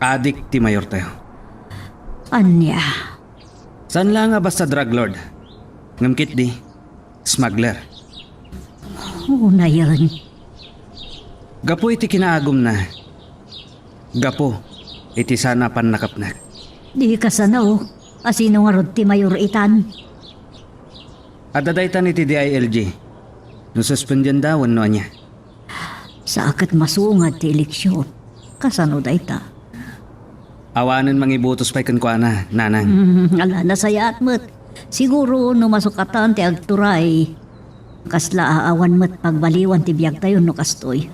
Adik ti Mayor tayo. Anya, San lang nga basta drug lord? Ngamkit di. Smuggler. unay yan. Gapo iti kinaagom na. Gapo iti sana pan nakapnak. Di kasano, asino nga rod ti mayor itan. Adadaytan iti DILG. No suspendyan daw no niya. Sa akat masungad ti eleksyon. Kasano dayta? Awanan mangibutos pa'y kankwana, nanang. Ala na sayat mo't. Siguro no masukatan ti agturay. Kasla aawan mo't pagbaliwan ti biyag tayo no kastoy.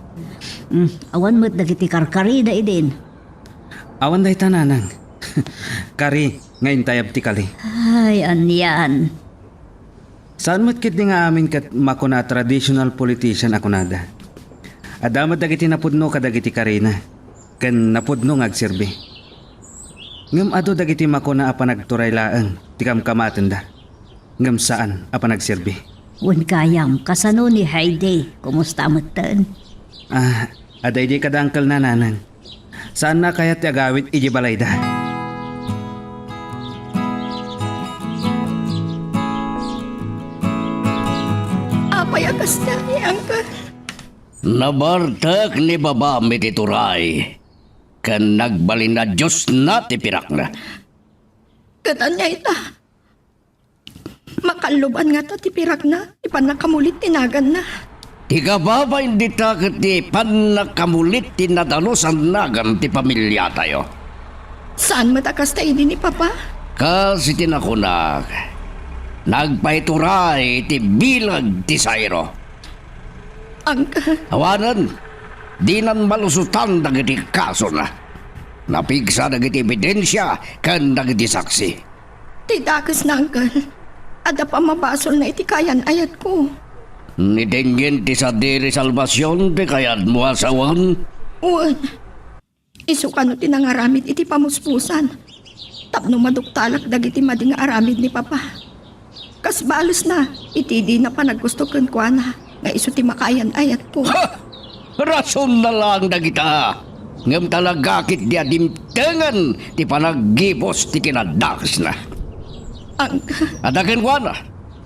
Awan mo't dagiti karkari da idin. Awan dayta, nanang. Kari, ngayon tayab ti kali. Ay, anyan. Saan mo't kit di nga amin kat makuna traditional politician ako nada. Adamat dagiti napudno kadagiti karina. Kan napudno ngagserbi. Ngam ado dagiti makuna apa nagturay laang, tikam kamatanda. Ngam saan apa nagserbi. Wan kayam, kasano ni Heidi, kumusta mo tan? Aday di kadangkal na nanang. Saan na kaya ti agawit iji balayda? Apay agas na ni Uncle. Nabartak ni baba mi tituray. Kan nagbalin na Diyos na tipirak na. Kanan niya ita. Makaluban nga ta tipirak na, ipan nakamulit tinagan na. Di ka ba ba hindi takot ti panakamulit tinadalusan nagan ti pamilya tayo? Saan matakas tayo din ni Papa? Kasi tinakunag, nagpaituray ti bilag ti Sayro. Angka, Awanan, di nan malusutan dagiti kaso na. Napigsa dagiti ebidensya kan dagiti saksi. tidakas na angkal. Ada pa mabasol na itikayan ayat ko. Nidenggen ti sa diri salvasyon ti kayad mo asawan. Uwan. Isuka no tinangaramid iti pamuspusan. Tapno maduktalak dagiti mading aramid ni Papa. Kas balos na, iti di na pa naggusto ken kuana. Nga iso ti makayan ayat ko. Ha! Rason na lang dagita. Ngam talaga kit di adimtengan ti panaggibos ti kinadakas na. Angka, Adaken ko na,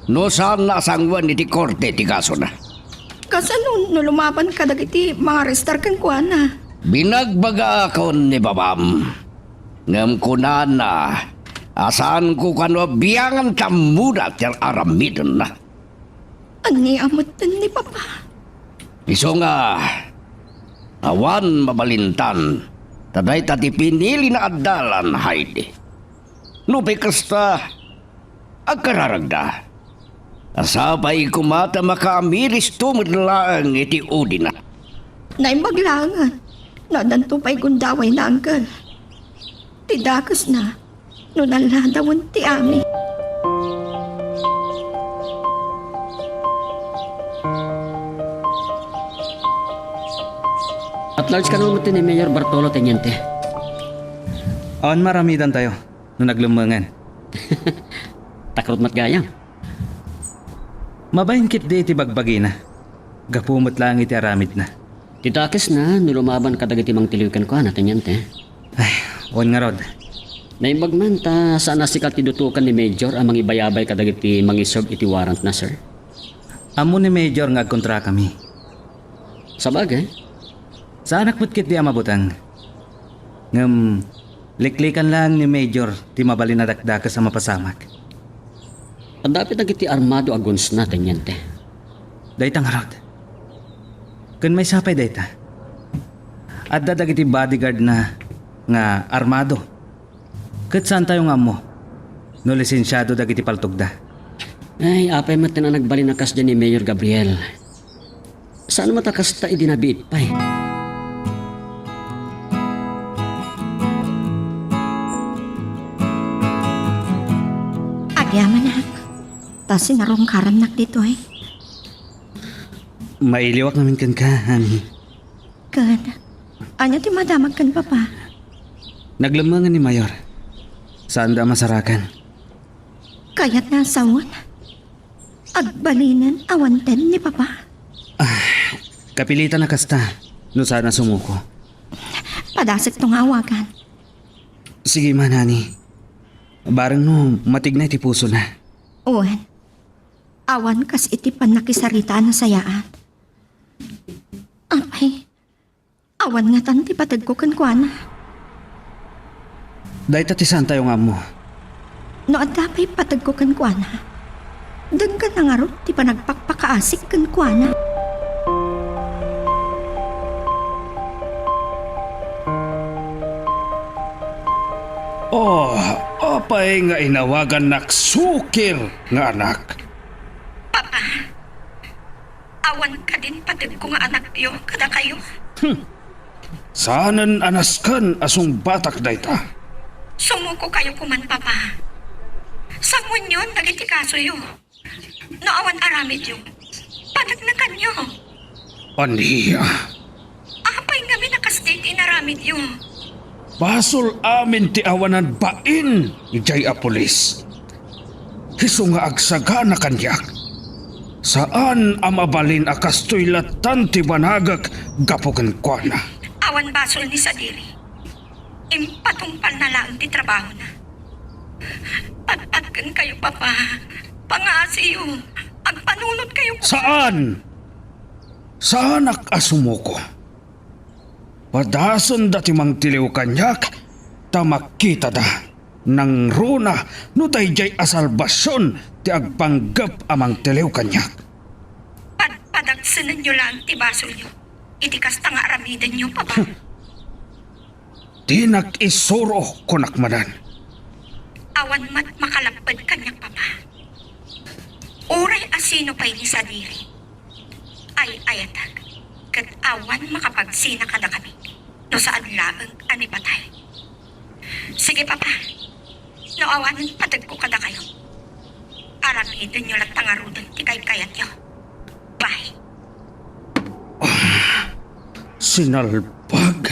no saan na asangwan iti korte ti kaso na. kasanon no lumaban ka dagiti mga restar ken kuana. Binagbaga akon ni babam. Ngam kunan na, asaan ko kano biyangan tamuda ti aramidon na. Ani amot ni Papa. Iso nga, awan mabalintan, taday tati pinili na adalan, Heidi. Nupi kasta, agkararagda. Asabay kumata makaamiris tumidlaang iti udina. Nay maglangan. Nadanto pa'y gundaway na angkal. Tidakas na. No naladawon ti ami. At large ka naman ni Mayor Bartolo Teniente. Awan maramidan tayo nung naglumangan. Takrot mat gayang. Mabayangkit di iti bagbagi na. Gapumot lang iti aramid na. Titakis na, nulumaban ka dagiti mang tiliwikan ko na Teniente. Ay, on nga rod. Naimbagman ta saan nasikat tidutukan ni Major ang mangibayabay ka dagiti mangisog iti warrant na, sir. Amo ni Major nga kontra kami. Sabagay, Sa anak mo't di amabutang. Ngam, liklikan lang ni Major ti mabalin na dakdaka sa mapasamak. ang dapat dagiti armado agons na, Teniente. Daytang harod. Kun may sapay dayta. At dadagiti bodyguard na nga armado. Kat saan tayo nga mo? No lisensyado dagiti paltugda. Ay, apay mat na nagbaliнаkas dyan ni Mayor Gabriel. Saan matakas ta idinabiit pa eh? Agyaman na. Tas sinarong karanak dito eh. Mailiwak namin kan ka, honey. Kan. Anya ti madamag kan Papa. Naglamangan ni Mayor. Saan da masarakan? Kayat na sawon. Agbalinan awanten ni Papa. Kapilitan na kasta. No sana sumuko. Padasik tong awakan. Sige man, honey. Barang no, matignay ti puso na. Uwan. Awan kas iti nakisarita na sayaan. Apay. Awan nga tan ti patag ko kan kuana. Dahil tatisan tayo nga mo. No adapay patag ko kan kuana. Doon ka na nga ro, ti pa nagpakpakaasik kan kuana. Oh, apay nga inawagan naksukir nga anak. Awan ka din patag ko nga anak tiyo, kada kayo. Saanan anaskan asong batak dayta. Sumuko kayo kuman, Papa. Sangon yun, nagiti kaso yun. No awan aramid yun. Patag na kanyo. Aniya, Apay nga minakastate inaramid yun. basol amin ti awanan bain ijay a pulis. Hiso nga agsaga na kanyak. Saan amabalin akastoy latan ti banagak gapukan kwa na. Awan basol ni Sadiri. Impatungpal na lang ti trabaho na. Patpatkan kayo, Papa. Pangasiyo. Agpanunod kayo. Saan? Saan ak asumuko? Padason dati mang tiliw kanyak, tamakita da. nang runa no dayjay asalbasyon ti agpanggap amang telew kanyak. Padagsanan nyo lang ti basol nyo. Iti kasta nga aramidan nyo, Papa. Di nag-isuro kunakmanan. Awan mat makalapad kanyak, Papa. Uray asino pa'y ni Sadiri. Ay ayatag. Kat awan makapagsina kada kami. No saan laang ani patay. Sige, Papa. No awanan patag ko kada kayo. Aramidan nyo lang tangarudan ti kayat nyo. Bye. Sinalpag.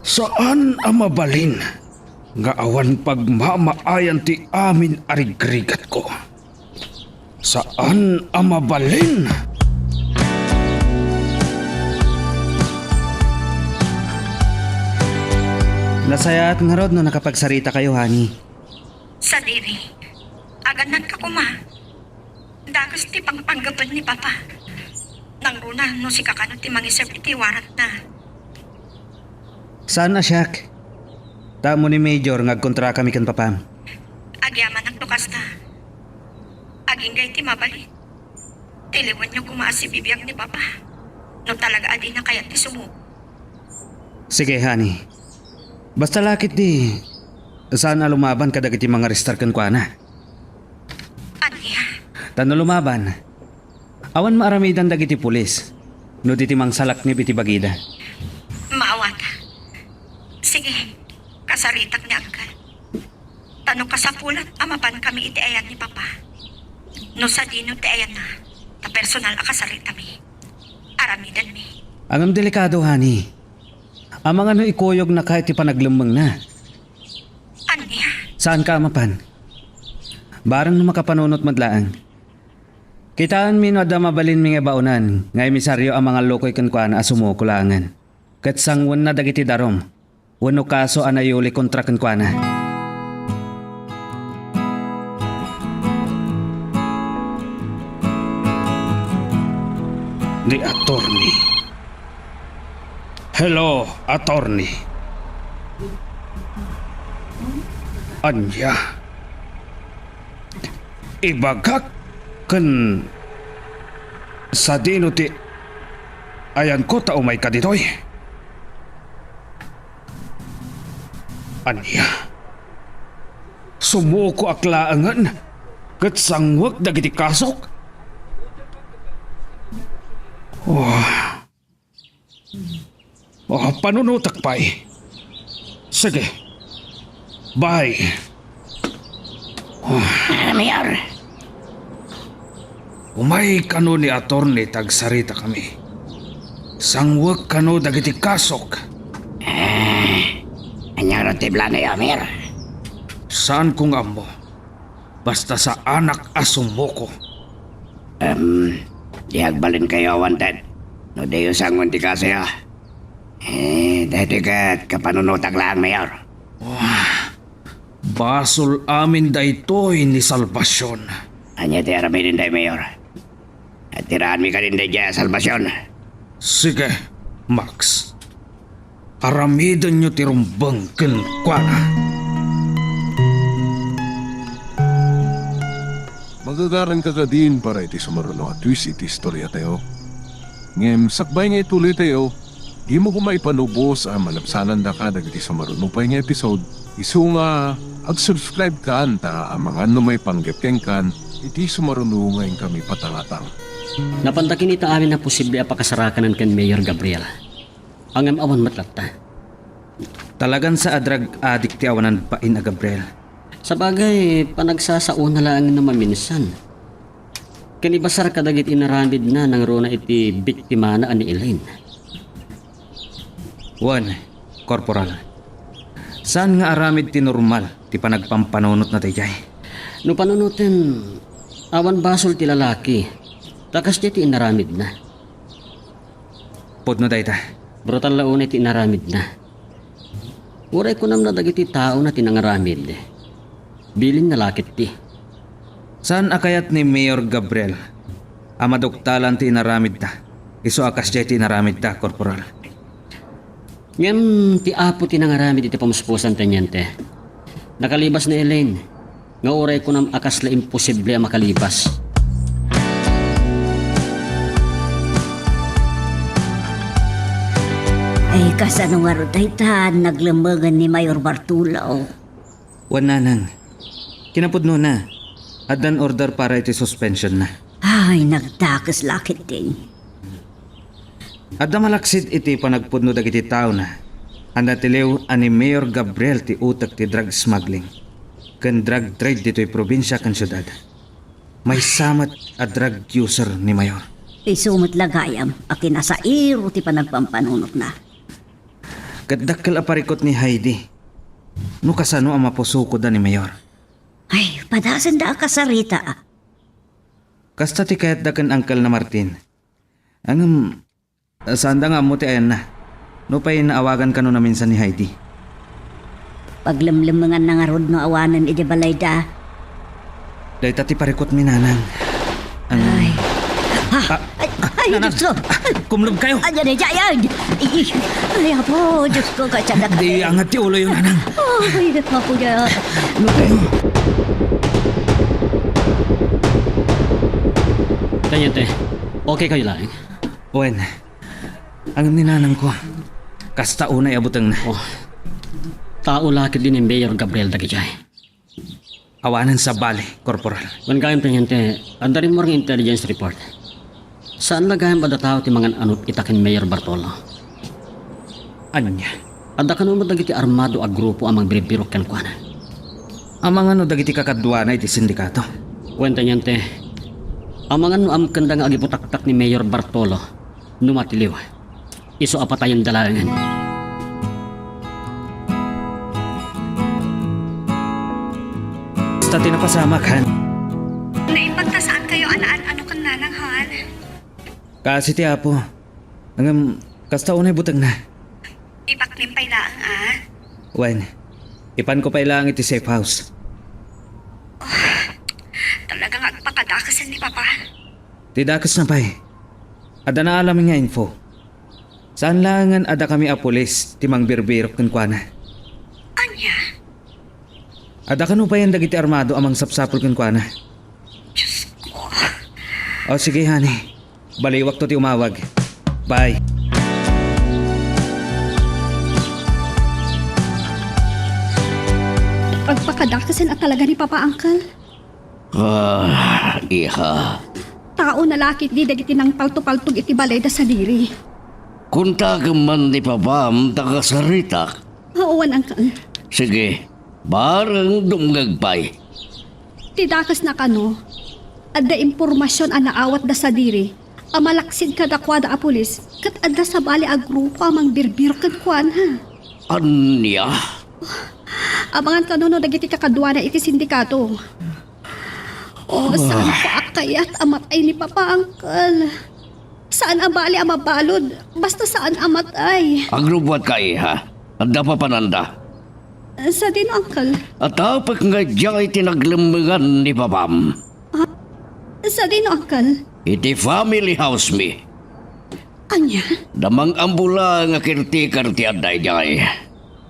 Saan ang mabalin nga awan pagmamaayan ti amin arigrigat ko? Saan ang mabalin? Nasaya at nga rod no nakapagsarita kayo, honey. Sadiri, aganan ka kuma. Dagas ti pangpanggapan ni Papa. Nang runa no si kakano ti mangiserve iti warrant na. Saan na, Shaq? Tamo ni Major ngagkontra kami kan papam. Agyaman ang tukas na. Aging gay ti mabalik. Tiliwan niyo kumaas si bibiyang ni Papa. No talaga adi na kaya ti sumo. Sige, honey. Basta lakit di. Saan na lumaban kadag iti mga restar kan kwa na? Aniya, Tano lumaban. Awan maaramidan dagiti pulis. No diti mang salak ni biti bagida. maawata. Sige, kasaritak ni Angkal. Tanong kasapulat, amapan kami iti ayan ni Papa. No sa dino ti ayan na, ta personal akasarita mi. Aramidan mi. Angam delikado, honey. Amang ano ikuyog na kahit ipanaglumbang na. Aniya, Saan ka mapan? Barang no makapanunot madlaang. Kitaan mi no adda mabalin mi nga baunan, nga emisaryo ang mga lokoy kan kuana asumo kulangan. Ket sangwan na dagiti darom. Wano kaso anayuli kontra kan kuana. Ni attorney. Hello, attorney. Anya. Ibagak kan sa dino ti ayan ko ta umay ka ditoy. Anya. Sumuko aklaangan ket sangwag dagiti kasok. Panunutak pa'y. Sige. Bye. Mayor, Umay kano ni attorney tagsarita kami. Sangwag kano dagiti kasok. anyaro tibla na yo, Mayor. Saan kong amo? Basta sa anak asumoko. Diagbalin kayo wanted. No deyo sangon ti kasayo. Dahil kat kapanunutag lang, Mayor. Basol amin daytoy ni salbasyon. Anya ti aramidin day, Mayor. At tirahan mi ka din day dya salbasyon. Sige, Max. Aramidan nyo ti rumbang kenkwana. Magagaran ka din para iti sumaruno at twist iti istorya tayo. Ngem sakbay nga ituloy tayo, di mo kumaipanubos ang malapsanan da ka dagiti sumaruno pa nga episode. Isu nga, ag-subscribe ka anta ang mga may panggapkeng kan, iti sumaruno ngayon kami patangatang. Napantakin ita amin na posible apakasarakanan kan Mayor Gabriel. Ang awan matlatta. Talagan sa adrag adik ti awanan pain a Gabriel. Sa bagay, panagsasauna lang na maminsan. Kanibasar kadagit inaramid na ng rona iti biktima na ani Elaine. One, Corporal. Saan nga aramid ti normal ti panagpampanunot na tayjay? No panunutin, awan basol ti lalaki. Takas ti inaramid na. Podno dayta. Brutal launay ti inaramid na. Uray ko nam na dagiti tao na tinangaramid. Bilin na lakit ti. Saan akayat ni Mayor Gabriel? Amadoktalan ti inaramid ta. Iso akas jay ti inaramid ta, Corporal. Ngam ti apo ti nangarami iti pamuspusan tenyente. Nakalibas na Elaine. Nga oray ko nam akas la imposible ang makalibas. Ay kasano nga ro daytan naglambagan ni Mayor Bartolo. Wan nanang. Kinapudno na. Adan order para iti suspension na. Ay nagtakas lakit din. Adda malaksid iti panagpudno dagiti tao na. Anda tilew ani Mayor Gabriel ti utak ti drug smuggling. Ken drug trade dito'y probinsya kan syudad. May samat a drug user ni Mayor. Isumot lagayam akin nasa iro ti panagpampanunot na. Kadakkel a parikot ni Heidi. No kasano ang mapusuko da ni Mayor. Ay padasan da kasarita. Kasta ti kayat da kan Uncle na Martin. Ang sanda nga mo ti ayan na. No pa'y naawagan ka no na minsan ni Heidi. Paglamlamangan na nga rod no awanan iti balay da. Dahil ti parikot mi nanang. Ay. Ay, nanang. Diyos ko. Kumlog kayo. Ayan na dyan. Ay, apo, Diyos ko, katsada ka. Di angat ti ulo yung nanang. Ay, apo dyan. Tenyente, okay kayo lang. Wen, ang ninanang ko. Kasta unay abutang na. Tao lakit din ni Mayor Gabriel Dagijay. Awanan sa bali, korporal. Wan kayo tenyente, andarin mo rin intelligence report. Saan lagayan ba tao ti mangan anot itakin Mayor Bartolo? Anya? Adda ka mo dagiti armado a grupo amang biribirok kan kuana. Amang ano dagiti kakadwa na iti sindikato. Wan tenyente, amangan no amkanda nga agiputaktak ni Mayor Bartolo numatiliw. Iso apatayon dalangan. Basta tinapasamak, han. Naipagtasaan kayo ano kan nanang han? Kasi ti apo. Ang kasta unay butang na. Ipaklimpay laang Wen, ipan ko pa ilang iti safe house. Talagang agpakadakasan ni Papa. Tidakas na pa'y. Ada na alamin nga info. Saan langan ada kami a pulis timang birbirok kan kuana. Anya? Ada ka pa yan dagiti armado amang sapsapol kan kuana. Diyos ko. O sige honey, baliwak to ti umawag. Bye. Agpakadakasan at talaga ni Papa Uncle. Iha. Tao na lakit di dagiti nang palto-paltog iti balay da sa diri. Kunta ka man ni Papam tagasaritak. Hauwan Uncle. Sige, barang dumgagpay. Tidakas na kano. Adda impormasyon ang naawat da sa diri. Amalaksid ka dakwada a pulis. Kat adda sa bali a grupo amang birbir kan kuan ha. Anya? Abangan ka no dagiti kakadwa na iti sindikato. Saan ko akayat amatay ni Papa Uncle? Saan abali ang mabalod? Basta saan amatay? Agrubwat ka iha. Anda pa pananda. Sa din, Uncle? At tapak nga diyay tinaglamangan ni Papam. Sa din, Uncle? Iti family house mi. Anya? Damang ambula nga kirtikar ti aday diyay.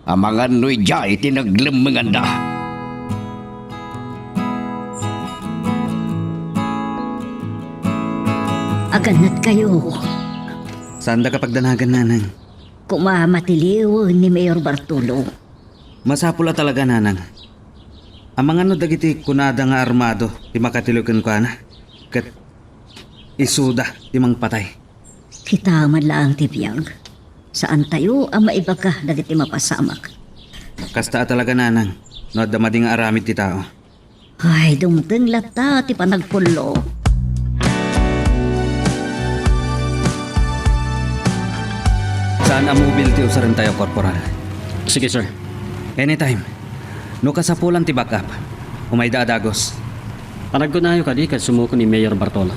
Amangan no'y diyay tinaglamangan da. Aganat kayo. Saan da kapag danagan nanang? Kumamatiliw ni Mayor Bartolo. Masapula talaga nanang. Amang ano dagiti kunada nga armado ti makatilukan ko na. Kat isuda ti mang patay. Kita man lang tibiyang. Saan tayo ang maibaga dagiti mapasamak? Kasta talaga nanang. No damadi nga aramid ti tao. Ay, dumteng lata ti panagpulo. Saan ang mobility usaran tayo, korporal? Sige sir. Anytime. No kasapulan ti backup. Umayda adagos. Panagkunayo ka di ka sumuko ni Mayor Bartolo.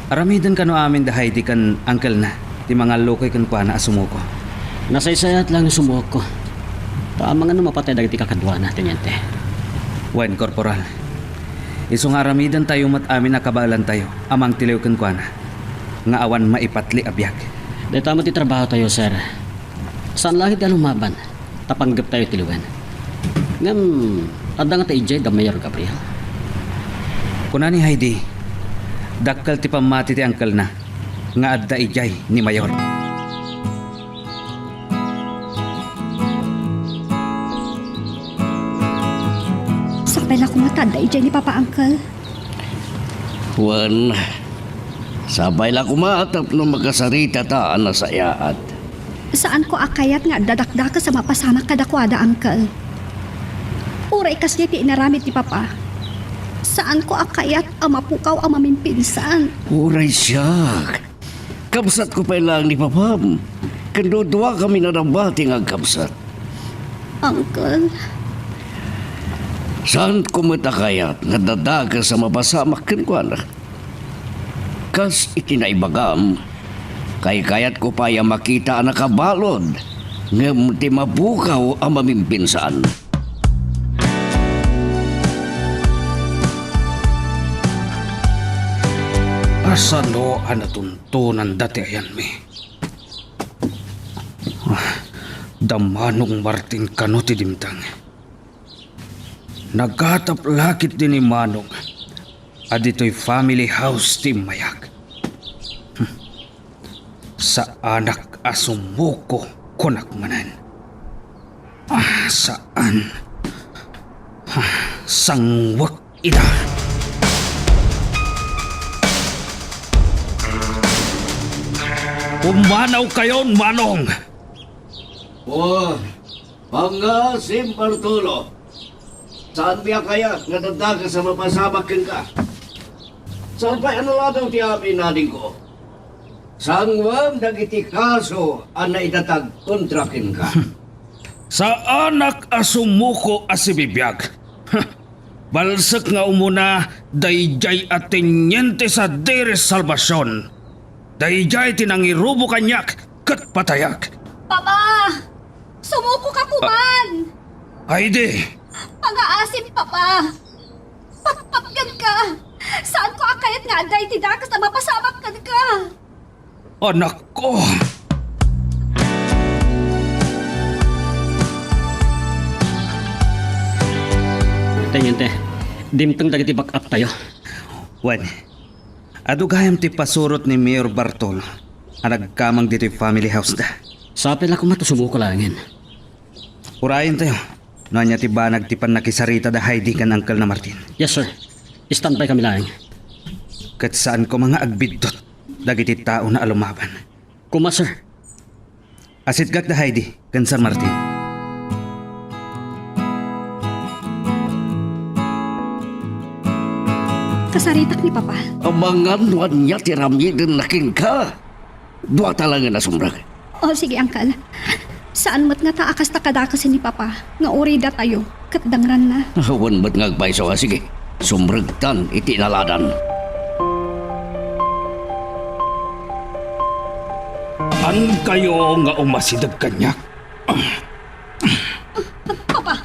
Aramidan ka no amin da Heidi kan uncle na. Ti mga lokoy kan kuana asumuko. Nasaysayat lang sumuko. Tama nga no mapatay dagiti kakadwa na tenyente. Wen, korporal. Iso nga aramidan tayo mat amin nakabalan tayo. Amang tilew kan kuana. Nga awan maipatli abiyag. Dahil tama ti trabaho tayo sir. Saan lahit ka lumaban? Tapanggap tayo tiliwan. Ngam, ada nga tayo da Mayor Gabriel. Kuna ni Heidi, dakkal ti pamati ti angkel na, nga adda ijay ni Mayor. Sakpay na kumatanda ijay ni Papa Uncle. Juan, sabay lang kumatap nung magkasarita ta na sayaat. Saan ko akayat nga dadakdaka sa mapasama kadakwada, Uncle? Uray kasi ti inaramit ni Papa. Saan ko akayat ang mapukaw ang mamimpinsan? Uray siya. Kabsat ko pa lang ni Papam. Kandudwa kami na nabati nga kabsat. Uncle, Saan ko matakayat nga dadaga sa mapasamak kenkwana? Kas itinaibagam, kay kayat ko pa yung makita ang nakabalod nga ti mabukaw ang mamimpinsan. Asa no ang natuntunan dati ayan mi. Damanong Martin kano ti dimtang. Nagkatap lakit din ni Manong. Adito'y family house ti Mayag. Sa anak asumuko kunakmanan. Saan? Sangwak ina. Umanaw kayon, Manong! Oh, pangasim Bartolo. Saan biya kaya nga dadaga sa mapasamak ka? Saan pa ano lang ti amin natin ko? Sangwam dagiti kaso ang naidatag kontrakin ka. Sa anak asumuko asibibiyag. Balsak nga umuna, dayjay at tenyente sa Deres Salvacion. Dayjay tinangirubo kanyak kat patayag. Papa! Sumuko ka kuman! Heidi, Pag-aasim, Papa! Patpatgan ka! Saan ko akayat nga aday tidakas na mapasamak ka? anak ko. Tanyente, dimtang dagiti back up tayo. Wan, adugayam ti pasurot ni Mayor Bartol, ang nagkamang dito yung family house da. Sapil ako matusumuko langin. Urayan tayo. Nanya ti banag ti panakisarita da Heidi kan Uncle na Martin. Yes, sir. Standby kami lang. Kat saan ko mga agbidot, dagiti tao na alumaban. Kuma, sir. Asit gak da Heidi kan San Martin. Kasaritak ni Papa. Amangan nuan niya tirami din nakin ka. Dua talaga na sumrag. O sige, Uncle. Saan mo't nga taakas takadakas ni Papa? Nga uri da tayo. Katdangran na. Hawan ba't ngagpaiso ka? Sige, sumragtan iti naladan. An kayo nga umasidag kanyak. Papa,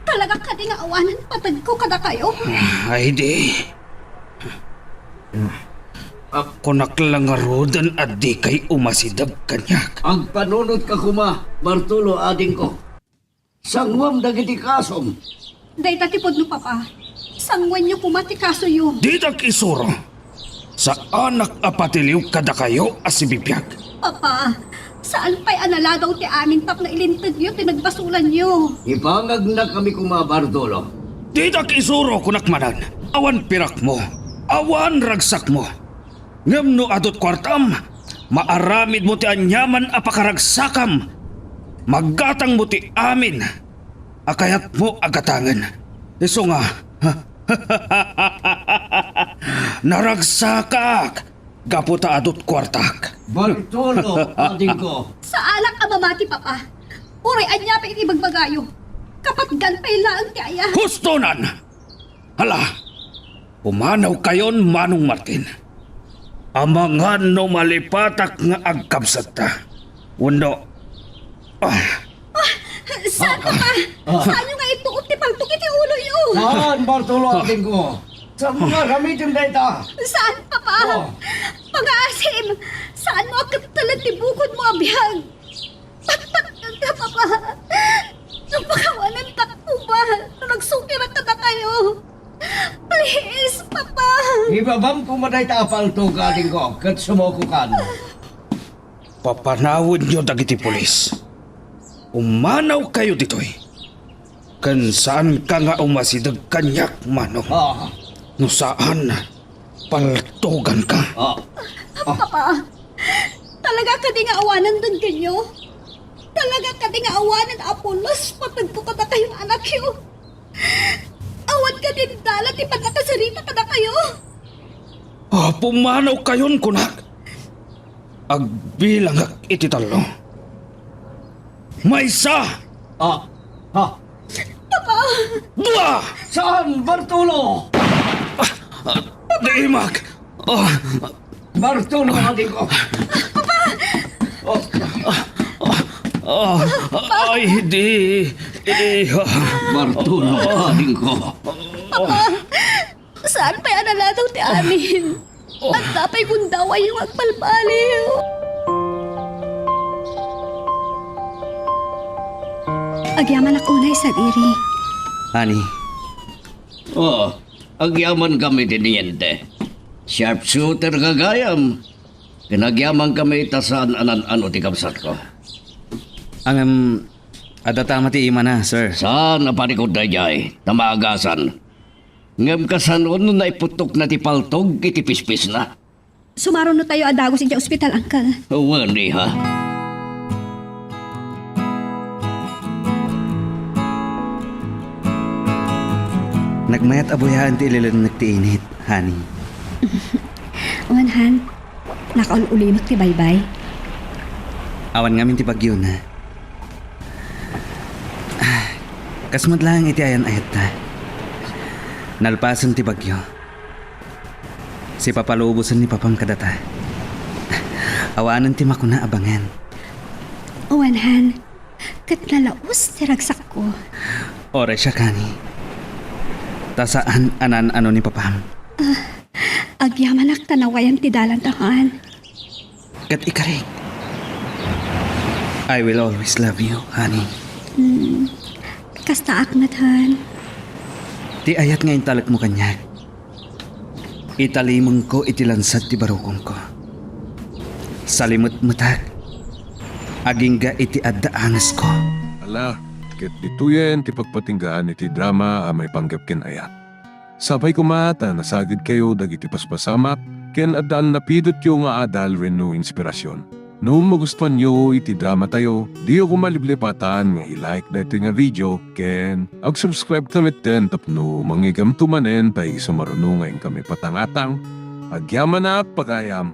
talaga ka di nga awanan patag ko kada kayo. Heidi. Ako naklangarodan at di kay umasidag kanyak. Ang panunod ka kuma, Bartolo ading ko. Sangwam dagiti kasom. Day tatipod no, Papa. Sangwan nyo kumati kaso yun. Di dag isuro. Sa anak apatiliw kada kayo asibibiyag. Papa, saan pa'y analadaw ti amin tap na ilintag nyo, tinagbasulan nyo. Ipangag na kami kuma, Bartolo. Di dag isuro kunakmanan. Awan pirak mo. Awan ragsak mo. Ngam no adot kwartam, maaramid mo ti anyaman apakaragsakam. Maggatang mo ti amin. Akayat mo agatangan. Iso nga, naragsakak. Gaputa adot kwartak. Bartolo ading ko. Sa alak amamati, Papa. Uray anya pa iti bagbagayo. Kapatgan pa'y laang ti aya. Hustonan! Hala, umanaw kayon Manong Martin. Amangan no malipatak nga agkabsat ta. Uno, Saan, Papa? Saan nyo nga ituot ti pagtuk iti ulo nyo? Saan, Bartolo ading ko? Sa mga gamitin na ita. Saan, Papa? Pag-aasim, saan mo agad talag ti bukod mo abihag? Patpatgan Papa! Napakawanan takbo ba? Nagsukira ka na kayo. Please, Papa! Ibabam ko maday tapal to galing ko, kat sumoko kan. Papanawid nyo dagiti pulis. Umanaw kayo ditoy. Kan saan ka nga umasidag kanyak, manong? Ah, No saan? Paltugan ka. Papa! Talaga ka di nga awanan dun kanyo? Talaga ka di nga awanan Apolos patagpo ka na kayong anak yun? Awan ka din dalat ipanakasarita ka na kayo? Pumanaw kayon, kunak. Agbilang ak iti talo. Maysa! Dua! saan, Bartolo? Diimag! Bartolo, galing ko. Ay, di. Bartolo, galing ko. Saan pa yan nalataw ti amin? At tapay kung dawa yung agpalpaliw. Agyaman ako na sa diri. Honey, Agyaman kami tiniente. Sharpshooter kagayam. Pinagyaman kami tasan anan-ano ti kapsat ko. ang adatama ti ima na, sir. Saan napanikod na jay, tamagasan. Ngam kasanon na iputok na ti paltog, iti pispis na. Sumaron no tayo adagos iti ospital, Uncle. Wani ha. Nagmayat abuyahan ti ililan nagtiinit, honey. Wanhan, nakaulimak ti baybay. Awan ngamin ti bagyo na. Kasmat lang iti ayan ayat na. Nalpasan ti bagyo. Si papalubusan ni papang kadata. Awanan ti makuna abangan. Wanhan, kat nalaos ti ragsak ko. Ore siya kani. Tasaan anan-ano ni papam. Agyaman ak tanawayan ti dalan tahan. Kat ikarig. I will always love you, honey. Kasta aknatan. Ti ayat ngayon talak mo kanyag. Italimang ko itilansad ti barukong ko. Salimot mutak. Agingga iti addaangas ko. Ala, ket dituyen ti pagpatinggaan iti drama a may panggap ken ayat. Sabay kumata nasagid kayo dagiti paspasamak ken adal napidot yo nga adal renno inspirasyon. No magustuhan nyo iti drama tayo, di ako maliblipatan nga i-like na ito nga video ken ag-subscribe tamit din tapno mangigam tumanen tayo sumarunungan kami patangatang agyaman na pagayam.